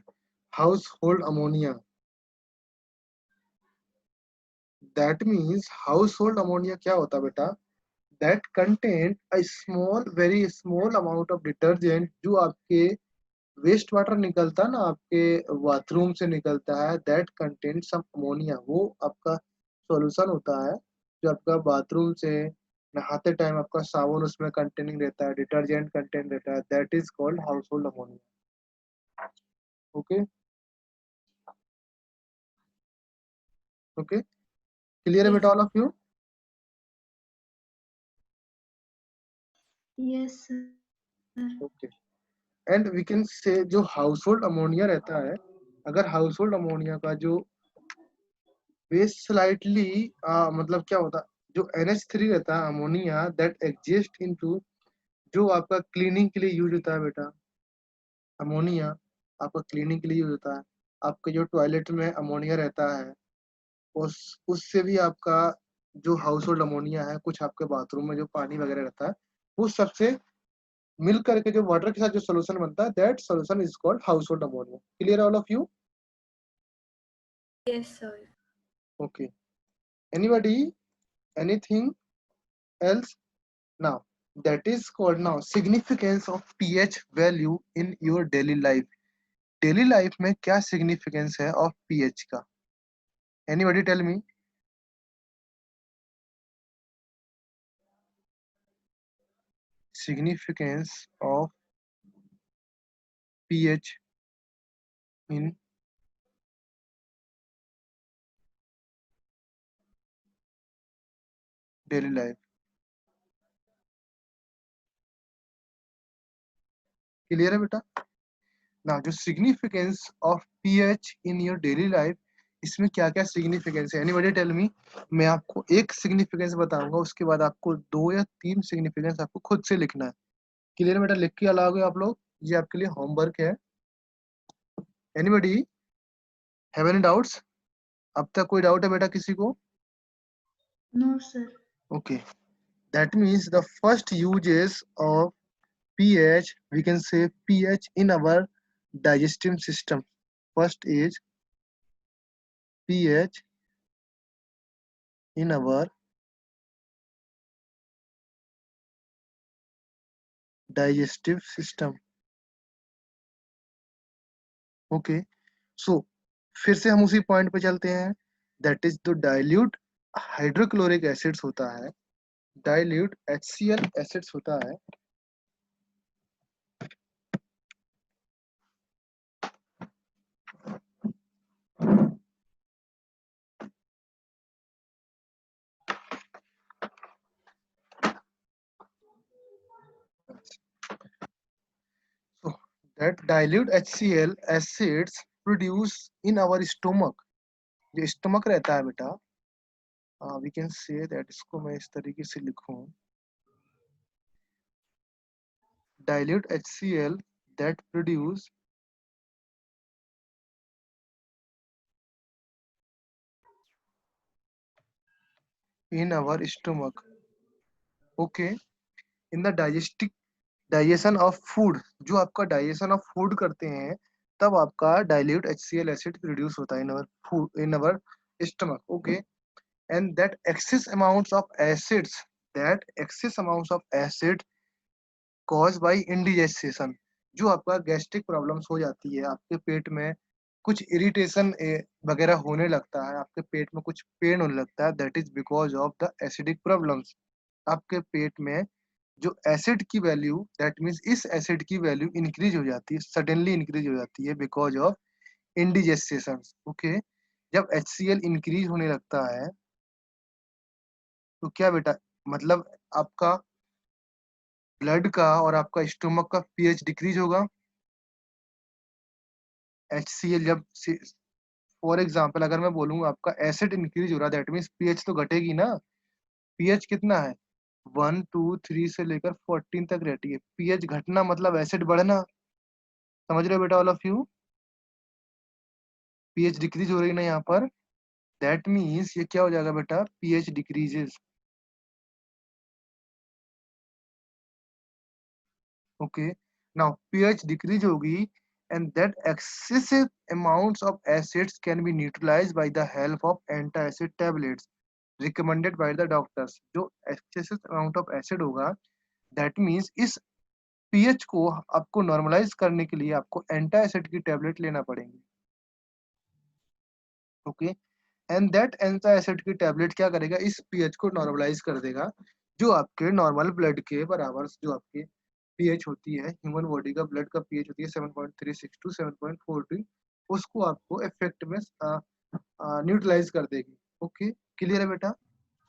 household ammonia, that means household ammonia क्या होता है बेटा? That contain a small, very small amount of detergent, जो आपके वेस्ट वाटर निकलता है ना, आपके बाथरूम से निकलता है, दैट कंटेन सम अमोनिया, वो आपका सॉल्यूशन होता है जो आपका बाथरूम से नहाते टाइम आपका साबुन उसमें कंटेनिंग रहता है, डिटर्जेंट कंटेंट रहता है, that is called household ammonia. Okay, okay, clear है यस बेटा all of you? Yes sir. Okay, and we can say जो हाउस होल्ड अमोनिया रहता है, अगर हाउस होल्ड अमोनिया का जो बेस स्लाइटली मतलब क्या होता, जो NH3 रहता है अमोनिया, दैट एग्जिस्ट इनटू, जो आपका क्लीनिंग के लिए यूज होता है बेटा, अमोनिया आपका क्लीनिंग के लिए यूज होता है। आपके जो टॉयलेट में अमोनिया रहता है, उस उससे भी आपका जो हाउस होल्ड अमोनिया है, कुछ आपके बाथरूम में जो पानी वगैरह रहता है, वो सबसे मिल करके जो वाटर के साथ जो सोल्यूशन बनता है, that solution is called household ammonia. Clear all of you? Yes sir. Okay, anybody, anything else? Now, that is called now significance of pH value in your daily life. Daily life में क्या significance है of pH का? Anybody tell me? Significance of pH in daily life. Clear है बेटा? Now, जो significance of pH in your daily life, इसमें क्या क्या significance है? Anybody tell me? मैं आपको एक significance बताऊंगा, उसके बाद आपको 2 या 3 significance आपको खुद से लिखना है। क्लियर बेटा? लिख के अलाओगे आप लोग? ये आपके लिए होमवर्क है। Anybody have any doubts? अब तक कोई डाउट है बेटा किसी को? No sir. Okay, that means the first uses of pH, we can say pH in our digestive system. First is pH in our digestive system. Okay, so फिर से हम उसी पॉइंट पे चलते हैं, that is the dilute hydrochloric acids होता है, dilute HCl acids होता है। So that dilute HCl acids produce in our stomach, जो स्टमक रहता है बेटा, वी कैन से दैट, इसको मैं इस तरीके से लिखूं, dilute HCl that produce in our stomach. Okay, in the digestion of food, जो आपका डाइजेशन ऑफ फूड करते हैं, तब आपका dilute HCl एसिड प्रोड्यूस होता है in our food, in our stomach. Okay, and that excess amounts of acids, that excess amounts of acid cause by indigestion, जो आपका गैस्ट्रिक प्रॉब्लम्स हो जाती है, आपके पेट में कुछ इरिटेशन वगैरह होने लगता है, आपके पेट में कुछ पेन होने लगता है, that is because of the acidic problems. आपके पेट में जो एसिड की वैल्यू, दैट मीन्स इस एसिड की वैल्यू इंक्रीज हो जाती है, सडनली इंक्रीज हो जाती है बिकॉज ऑफ इंडिजेस्टेशन। ओके, जब HCl इंक्रीज होने लगता है तो क्या बेटा, मतलब आपका ब्लड का और आपका स्टोमक का पीएच डिक्रीज होगा। HCl जब, फॉर एग्जाम्पल अगर मैं बोलूँ आपका एसिड इंक्रीज हो रहा है, दैट मीन्स पीएच तो घटेगी ना। पीएच कितना है, 1 2 3 से लेकर 14 तक रहती है। पीएच घटना मतलब एसिड बढ़ना। समझ रहे हो बेटा all of you? PH decrease हो रही है ना यहाँ पर, दैट मीन्स ये क्या हो जाएगा बेटा, pH decreases. Okay, now pH decrease होगी and that excessive amounts of acids can be neutralized by the help of anti-acid tablets recommended by the doctors। जो excessive amount of acid होगा, that means इस pH को आपको normalise करने के लिए आपको एंटी एसिड की टेबलेट लेना पड़ेंगे। Okay, and that anti acid की टेबलेट क्या करेगा, इस पीएच को नॉर्मलाइज कर देगा, जो आपके नॉर्मल ब्लड के बराबर, जो आपके पीएच होती है, ह्यूमन बॉडी का ब्लड का पीएच होती है 7.36 टू 7.42, उसको आपको इफेक्ट में न्यूट्रलाइज कर देगी। ओके, क्लियर है बेटा?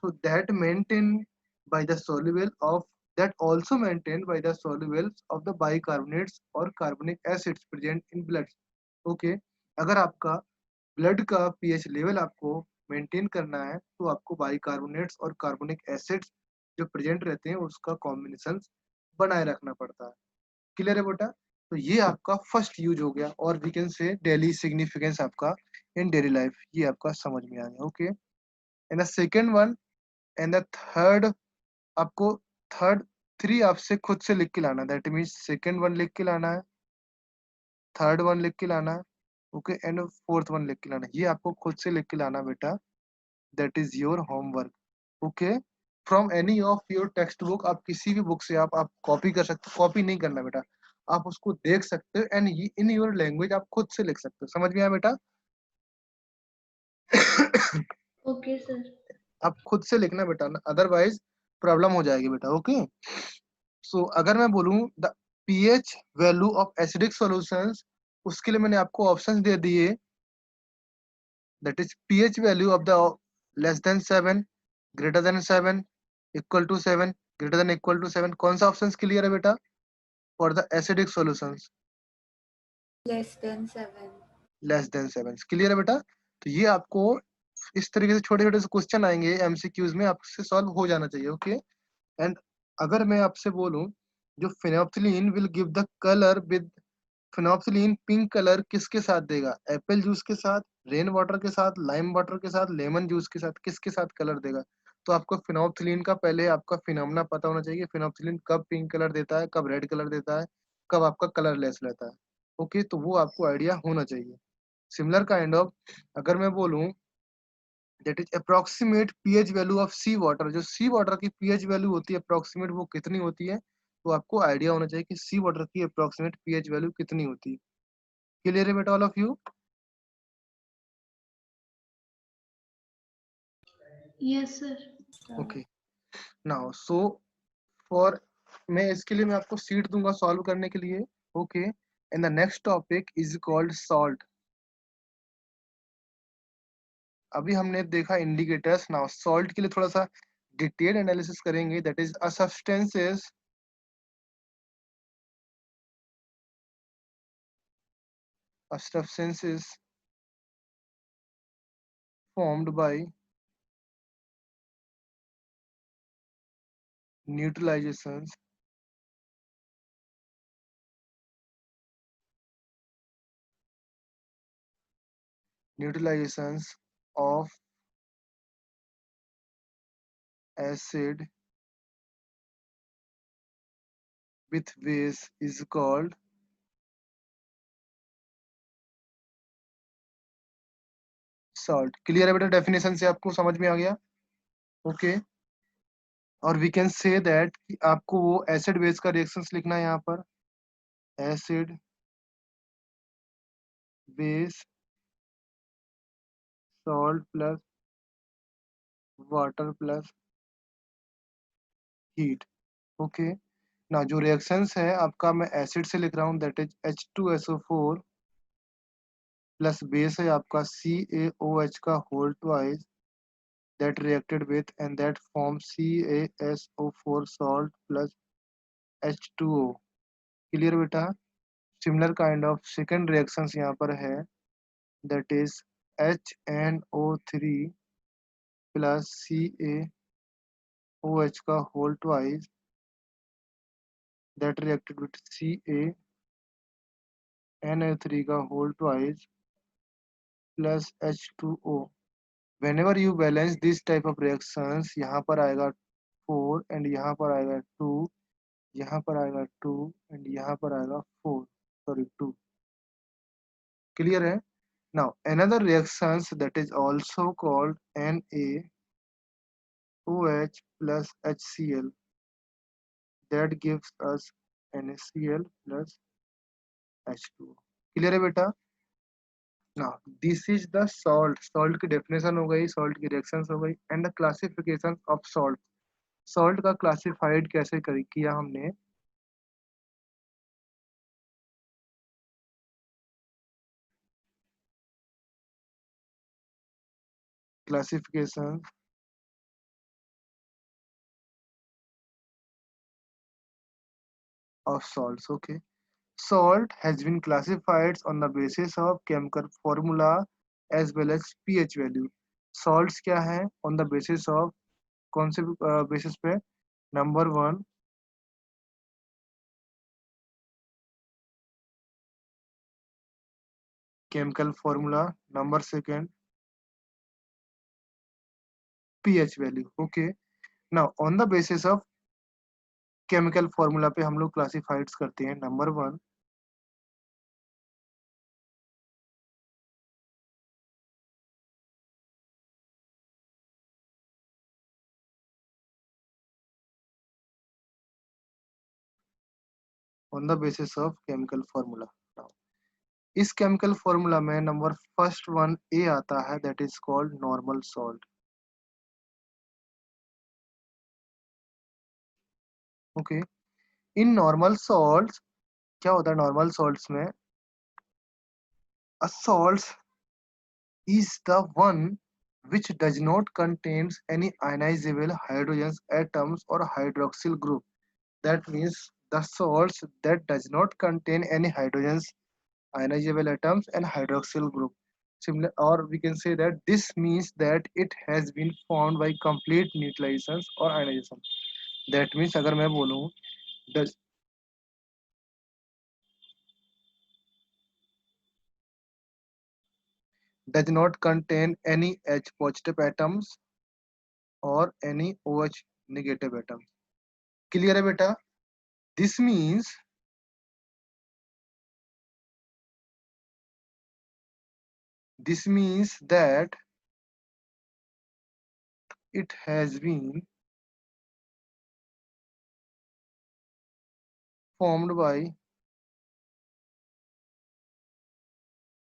so that maintained by the soluble of that also maintained by the solubles of the bicarbonates or carbonic acids present in blood। Okay, अगर आपका ब्लड का पीएच लेवल आपको मेंटेन करना है तो आपको बाइकार्बोनेट्स और कार्बोनिक एसिड्स जो प्रेजेंट रहते हैं उसका कॉम्बिनेशन बनाए रखना पड़ता है। क्लियर है बेटा? तो ये आपका फर्स्ट यूज हो गया, और we can say daily significance आपका इन डेली लाइफ, ये आपका समझ में आ गया। Okay, and the second one, and the third, आपको थर्ड 3 आपसे खुद से लिख के लाना, दैट मीन्स सेकेंड वन लिख के लाना है, थर्ड वन लिख के लाना है, ओके, एंड फोर्थ वन लिख के लाना है। ये आपको खुद से लिख के लाना बेटा, that is your homework. Okay, from any of your text book, आप किसी भी बुक से आप कॉपी कर सकते हो। कॉपी नहीं करना बेटा, आप उसको देख सकते हो एंड इन योर लैंग्वेज आप खुद से लिख सकते हो। समझ में आया बेटा? Okay sir. आप खुद से लिखना बेटा, अदरवाइज प्रॉब्लम हो जाएगी बेटा। ओके, सो अगर मैं बोलूं the pH value of acidic solutions, उसके लिए मैंने आपको ऑप्शंस दे दिए, that is pH value of the less than 7, greater than 7, equal to 7, greater than equal to 7। कौन सा ऑप्शन क्लियर है बेटा for the acidic solutions? less than 7. Less than 7 clear है बेटा? तो ये आपको इस तरीके से छोटे छोटे से क्वेश्चन आएंगे एमसीक्यूज में, आपसे सॉल्व हो जाना चाहिए। ओके, एंड अगर मैं आपसे बोलूं, जो phenolphthalein will give the colour with, phenolphthalein pink colour किसके साथ देगा? एप्पल जूस के साथ, रेन वाटर के साथ, लाइम वाटर के साथ, लेमन जूस के साथ, किसके साथ कलर देगा? तो आपको फिनोप्थिलीन का पहले आपका फिनोमेना पता होना चाहिए, फिनोप्थिलीन कब पिंक कलर देता है, कब रेड कलर देता है, कब आपका कलरलेस रहता है। ओके, तो वो आपको आइडिया होना चाहिए। सिमिलर काइंड ऑफ, अगर मैं बोलूं that is approximate pH value of sea water, जो सी वाटर की पीएच वैल्यू होती है अप्रोक्सीमेट, वो कितनी होती है? तो आपको आइडिया होना चाहिए कि सी वाटर की अप्रोक्सीमेट पीएच वैल्यू कितनी होती है। क्लियर है बेटा all of you? Yes sir. Okay, now so for, मैं इसके लिए मैं आपको सीट दूंगा सॉल्व करने के लिए। Okay, and the next topic is called salt. अभी हमने देखा इंडिकेटर्स, नाउ सॉल्ट के लिए थोड़ा सा डिटेल एनालिसिस करेंगे, that is a substances, a substances formed by neutralizations neutralizations of acid with base is called salt। Clear है बेटा? डेफिनेशन से आपको समझ में आ गया? ओके, और वी कैन से दैट कि आपको वो एसिड बेस का रिएक्शंस लिखना है यहाँ पर, acid base salt plus water plus heat. Okay. ना जो रिएक्शंस है आपका, मैं एसिड से लिख रहा हूँ, that is H2SO4 plus base है आपका CaOH का whole twice, that reacted with and that forms CaSO4 salt plus H2O। Clear बेटा? Similar kind of second reactions यहाँ पर है, that is HNO3 plus CaOH का whole twice, that reacted with CaNO3 का whole twice plus H2O। whenever you balance this type of reactions, यहाँ पर आएगा 4 and यहाँ पर आएगा 2, यहाँ पर आएगा 2 एंड यहाँ पर आएगा 4, सॉरी 2। क्लियर है? Now another reactions that is also called NaOH plus HCl, that gives us NaCl plus H2O। Clear है बेटा? Now this is the salt. Salt की डेफिनेशन हो गई, सॉल्ट की रिएक्शंस हो गई, and the classification of salt. Salt का classified कैसे किया हमने? Classification of salts, okay. Salt has been classified on the basis of chemical formula as well as pH value। salts क्या है? on the basis of, कौन से basis पे? Number 1 chemical formula, number 2 pH value, okay। now on the basis of chemical formula पे हम लोग classified करते हैं। Number 1, on the basis of chemical formula। now इस केमिकल फॉर्मूला में नंबर फर्स्ट वन ए आता है, that is called normal salt, okay. In normal salts क्या होता है? नॉर्मल सॉल्ट्स में a salt is the one which does not contains any ionizable hydrogen atoms or hydroxyl group। That means the salts that does not contain any hydrogen ionizable atoms and hydroxyl group। Similar, or we can say that this means that it has been formed by complete neutralizations or ionization। That means अगर मैं बोलूँ does not contain any H positive atoms or any OH negative atoms। Clear है बेटा? This means that it has been formed by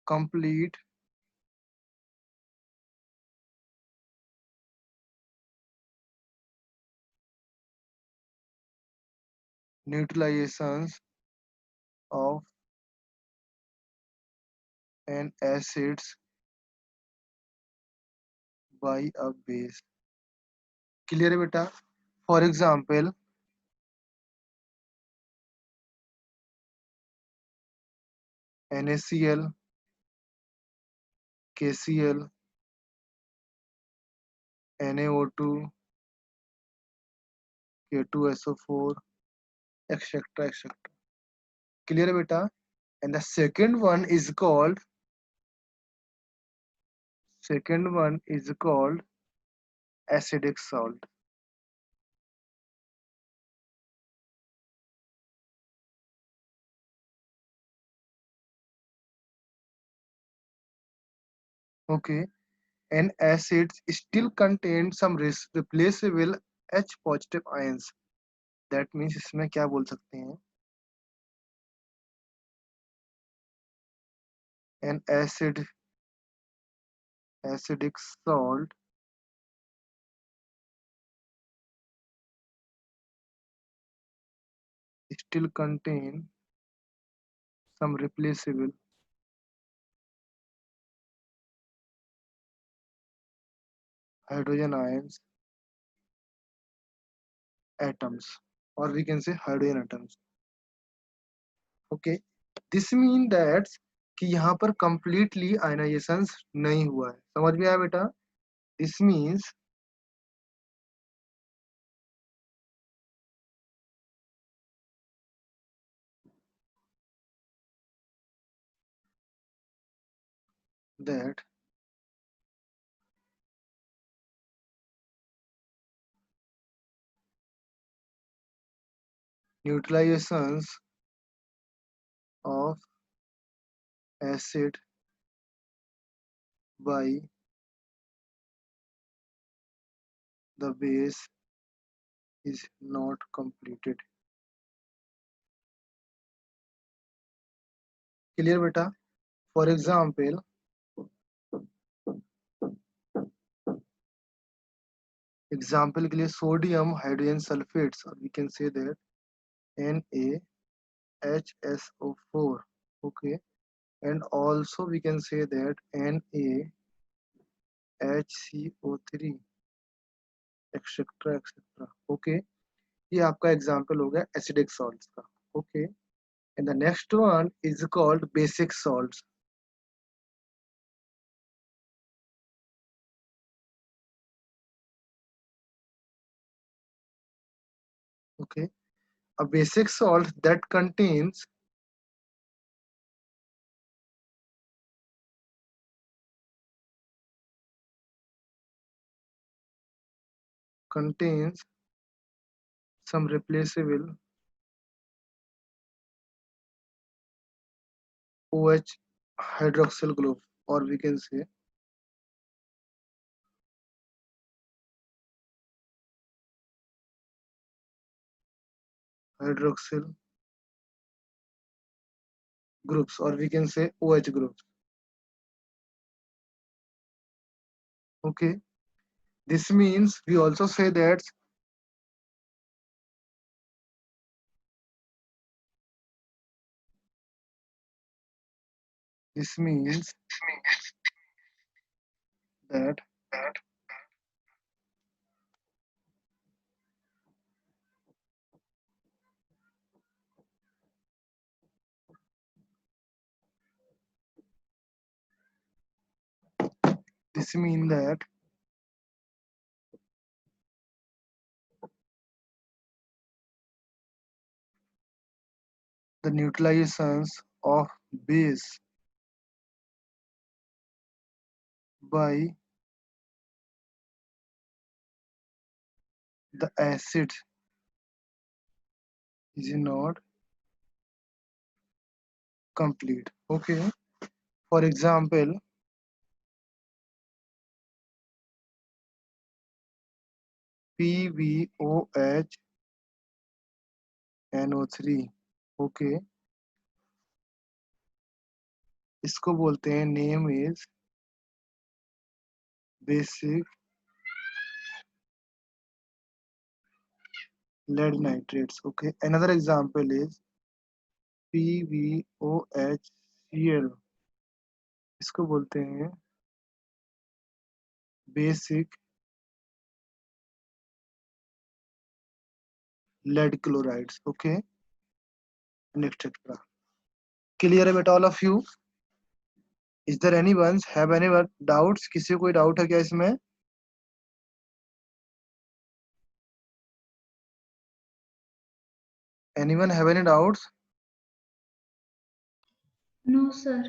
complete neutralizations of an acids by a base। Clear है बेटा? For example NaCl, KCl, NaO2, K2SO4, etcetera etcetera. Clear है बेटा? And the second one is called acidic salt। okay, and acids still contain some replaceable H positive ions। that means इसमें क्या बोल सकते हैं? an acidic salt still contain some replaceable hydrogen ions atoms, or we can say hydrogen atoms. Okay, this mean that कि यहाँ पर completely ionizations नहीं हुआ है. समझ में आया बेटा? This means that neutralizations of acid by the base is not completed. Clear बेटा? For example, के लिए सोडियम हाइड्रोजन सल्फेट्स, और we can say that NaHSO4. Okay, and also we can say that NaHCO3, etc etc. Okay, ये आपका example हो गया acidic salts का. Okay, and the next one is called basic salts. Okay, a basic salt that contains some replaceable OH hydroxyl group, or we can say hydroxyl groups, or we can say OH groups. Okay, this means we also say that this means that this means that the neutralizations of base by the acid is not complete. Okay, for example, PbOH NO3. Okay, इसको बोलते हैं name is basic lead nitrates. Okay, another example is PbOHCl. इसको बोलते हैं basic lead chlorides. Okay, and etc. Clear है बेटा all of you? Is there anyone have any doubts? किसी को कोई डाउट है क्या इसमें? Anyone have any doubts? No, sir.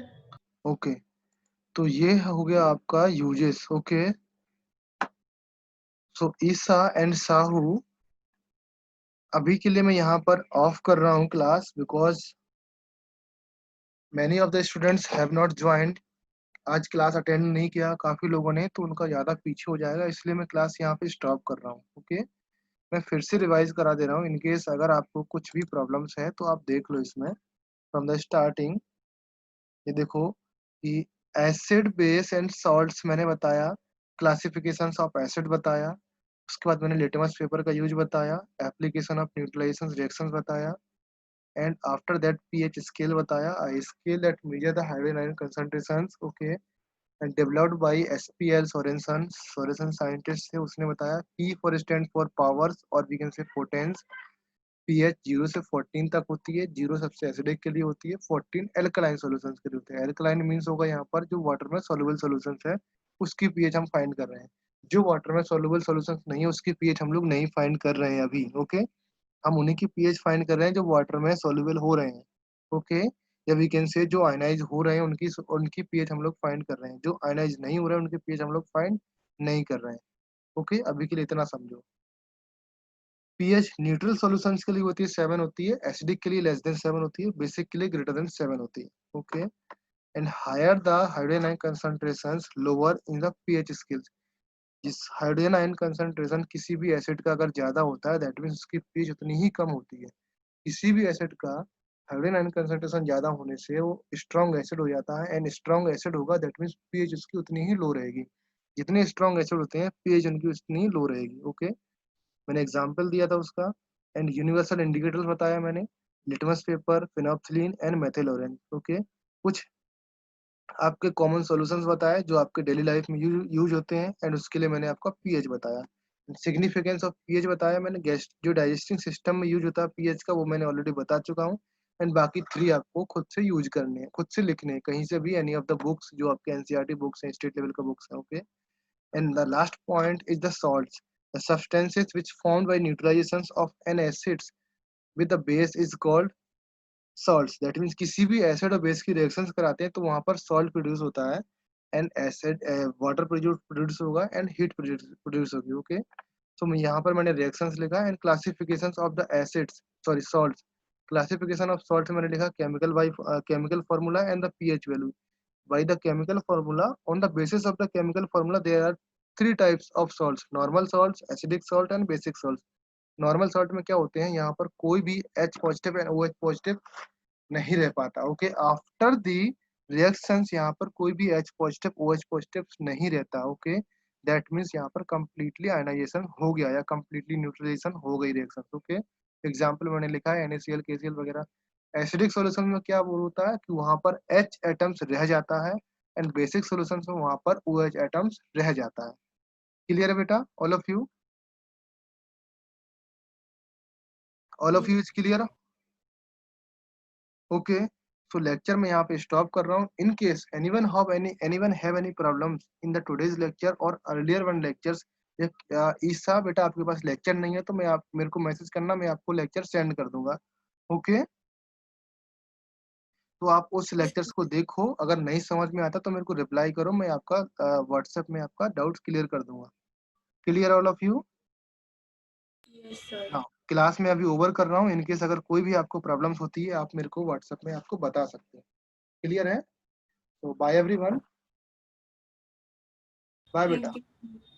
Okay, तो ये हो गया आपका uses. Okay, so Isa and Sahu, अभी के लिए मैं यहाँ पर ऑफ कर रहा हूँ class, because many of the students have not joined. आज क्लास अटेंड नहीं किया काफी लोगों ने, तो उनका ज्यादा पीछे हो जाएगा, इसलिए मैं क्लास यहाँ पे स्टॉप कर रहा हूँ. ओके, मैं फिर से रिवाइज करा दे रहा हूँ. इनकेस अगर आपको कुछ भी प्रॉब्लम्स है तो आप देख लो इसमें फ्रॉम द स्टार्टिंग. ये देखो कि एसिड बेस एंड सॉल्ट्स मैंने बताया, क्लासिफिकेशन ऑफ एसिड बताया, उसके बाद मैंने लिटमस पेपर का यूज बताया, एप्लीकेशन ऑफ न्यूट्रलाइजेशन रिएक्शंस बताया, and after that pH scale बताया, scale that measure the hydrogen ion concentrations, okay, and developed by SPL Sorensen, Sorensen scientist थे, उसने बताया P for stand for powers और we can say potence. PH 0 से 14 तक होती है, 0 सबसे एसिडिक के लिए होती है, 14 एल्कलाइन सॉल्यूशंस के लिए होते हैं। एल्कलाइन मींस होगा यहाँ पर जो वाटर में सॉल्युबल सॉल्यूशंस है उसकी पीएच हम फाइंड कर रहे हैं। जो वाटर में सॉल्युबल सॉल्यूशंस नहीं है उसकी पीएच हम लोग नहीं फाइंड कर रहे हैं अभी, ओके। हम उन्हीं की पीएच फाइंड कर रहे हैं जो वाटर में सॉल्युबल हो रहे हैं, ओके। या वी कैन से जो आयनाइज हो रहे हैं उनकी उनकी पीएच हम लोग फाइंड कर रहे हैं, जो आयनाइज नहीं हो रहे हैं उनकी पीएच हम लोग फाइंड नहीं कर रहे हैं, ओके। अभी के लिए इतना समझो। पीएच न्यूट्रल सॉल्यूशंस के लिए होती है 7 होती है, एसिडिक के लिए लेस देन 7 होती है, बेसिक के लिए ग्रेटर देन 7 होती है, okay. And higher the hydrogen ion concentrations lower in the pH scale. जिस हाइड्रोजन आयन कंसंट्रेशन किसी भी एसिड का अगर ज्यादा होता है दैट मीन्स उसकी पीएच उतनी ही कम होती है। किसी भी एसिड का हाइड्रोजन आयन कंसंट्रेशन ज्यादा होने से वो स्ट्रॉन्ग एसिड हो जाता है, एंड स्ट्रॉन्ग एसिड होगा दैट मीन्स पीएच उसकी उतनी ही लो रहेगी। जितने स्ट्रॉन्ग एसिड होते हैं पीएच उनकी उतनी ही लो रहेगी, ओके। मैंने एग्जाम्पल दिया था उसका। एंड यूनिवर्सल इंडिकेटर्स बताया मैंने, litmus paper, phenolphthalein and methyl orange, okay. कुछ आपके कॉमन सॉल्यूशंस बताए जो आपके डेली लाइफ में यूज होते हैं, एंड उसके लिए मैंने आपका पीएच बताया। सिग्निफिकेंस ऑफ पीएच बताया मैंने, गैस जो डाइजेस्टिंग सिस्टम में यूज होता है पीएच का वो मैंने ऑलरेडी बता चुका हूँ। एंड बाकी 3 आपको खुद से यूज करने हैं, खुद से लिखने हैं, कहीं से भी एनी ऑफ द बुक्स जो आपके एनसीईआरटी बुक्स हैं, स्टेट लेवल का बुक्स हैं, okay. And the last point is the salts. The substances which formed by neutralizations of an acids with the base is called salts. That means किसी भी acid और base की reactions कराते हैं तो वहां पर सॉल्ट प्रोड्यूस होता है, एंड एसिड वाटर प्रोड्यूस होगा एंड हीट प्रोड्यूस होगी, ओके। तो मैं यहाँ पर मैंने रिएक्शंस लिखा and classifications of the acids, sorry salts. Classification of salt मैंने लिखा chemical by chemical formula and the pH value. By the chemical formula, on the basis of the chemical formula, there are 3 types of salts: normal salts, acidic salt and basic salts. Normal salt में क्या होते हैं, यहाँ पर कोई भी H positive and OH positive नहीं रह पाता, ओके। आफ्टर दी रिएक्शंस यहाँ पर कोई भी H पॉजिटिव OH पॉजिटिव नहीं रहता, ओके। दैट मीन्स यहाँ पर कंप्लीटली आयनाइजेशन हो गया या कंप्लीटली न्यूट्रलाइजेशन हो गई रिएक्शन, ओके। एग्जाम्पल मैंने लिखा है NaCl, KCl वगैरह। एसिडिक सॉल्यूशन में क्या वो होता है कि वहां पर H एटम्स रह जाता है, एंड बेसिक सॉल्यूशन में वहां पर OH एटम्स रह जाता है। क्लियर है बेटा, all of you? All of you is clear? Okay. So lecture में यहाँ पे स्टॉप कर रहा हूँ। In case anyone have any problems in the today's lecture और अर्लियर वन लेक्चर्स, ईसा बेटा आपके पास लेक्चर नहीं है तो मैं आप मेरे को मैसेज करना, मैं आपको लेक्चर सेंड कर दूंगा, ओके। तो आप उस लेक्चर्स को देखो, अगर नहीं समझ में आता तो मेरे को रिप्लाई करो, मैं आपका व्हाट्सएप में आपका डाउट्स क्लियर कर दूंगा। Clear all of you? Yes, sir. हाँ, क्लास में अभी ओवर कर रहा हूँ। इनकेस अगर कोई भी आपको प्रॉब्लम्स होती है आप मेरे को व्हाट्सएप में आपको बता सकते हैं। क्लियर है? तो बाय एवरीवन, बाय बेटा। Thank you.